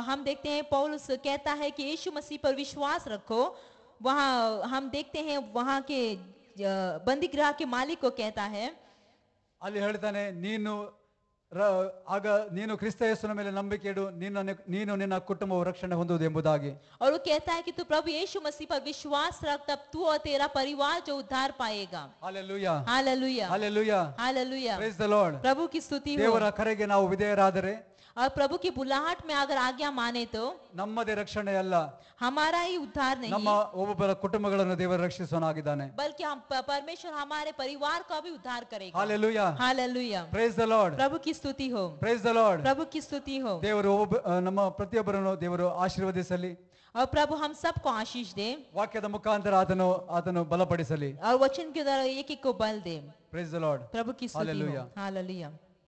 हम देखते हैं पौलुस कहता है कि यीशु मसीह पर विश्वास रखो। वहाँ हम देखते हैं वहाँ के बंदी गृह के मालिक को कहता है, ಅಲ್ಲಿ ಹೇಳ್ತಾನೆ, ಆಗ ನೀನು ಕ್ರಿಸ್ತ ಯೇಸುವಿನ ಮೇಲೆ ನಂಬಿಕೆ ಇಡು, ನೀನು ನಿನ್ನ ಕುಟುಂಬವು ರಕ್ಷಣೆ ಹೊಂದುವುದು ಎಂಬುದಾಗಿ. और वो कहता है कि तू प्रभु यीशु मसीह पर विश्वास रख, तब तू और तेरा परिवार जो उद्धार पाएगा। Hallelujah. Hallelujah, hallelujah. Hallelujah. Praise the Lord. प्रभु की स्तुति हो। ದೇವರ ಕರೆಗೆ ನಾವು ವಿಧೇಯರಾದರೆ, और प्रभु की बुलाहट में अगर आज्ञा माने तो ನಮ್ಮದೇ ರಕ್ಷಣೆ ಅಲ್ಲ, हमारा ही उद्धार नहीं, ನಮ್ಮ ಒಬ್ಬೊಬ್ಬರ ಕುಟುಂಬಗಳನ್ನು ದೇವರು ರಕ್ಷಿಸುವನಾಗಿದ್ದಾನೆ. बल्कि हम परमेश्वर हमारे परिवार का भी उद्धार करेगा। Hallelujah. Hallelujah. Praise the Lord. प्रभु की स्तुति हो, ಪ್ರೈಸ್ ದ ಲಾರ್ಡ್. प्रभु की स्तुति हो। ದೇವರು ನಮ್ಮ ಪ್ರತಿಯೊಬ್ಬರನ್ನು ದೇವರು ಆಶೀರ್ವದಿಸಲಿ. और प्रभु हम सबको आशीष दे, ವಾಕ್ಯದ ಮುಖಾಂತರ ಆತನು ಬಲಪಡಿಸಲಿ. और वचन के द्वारा एक एक को बल दे। Praise the Lord. प्रभु की स्तुति हो। हालेलुया. हालेलुया।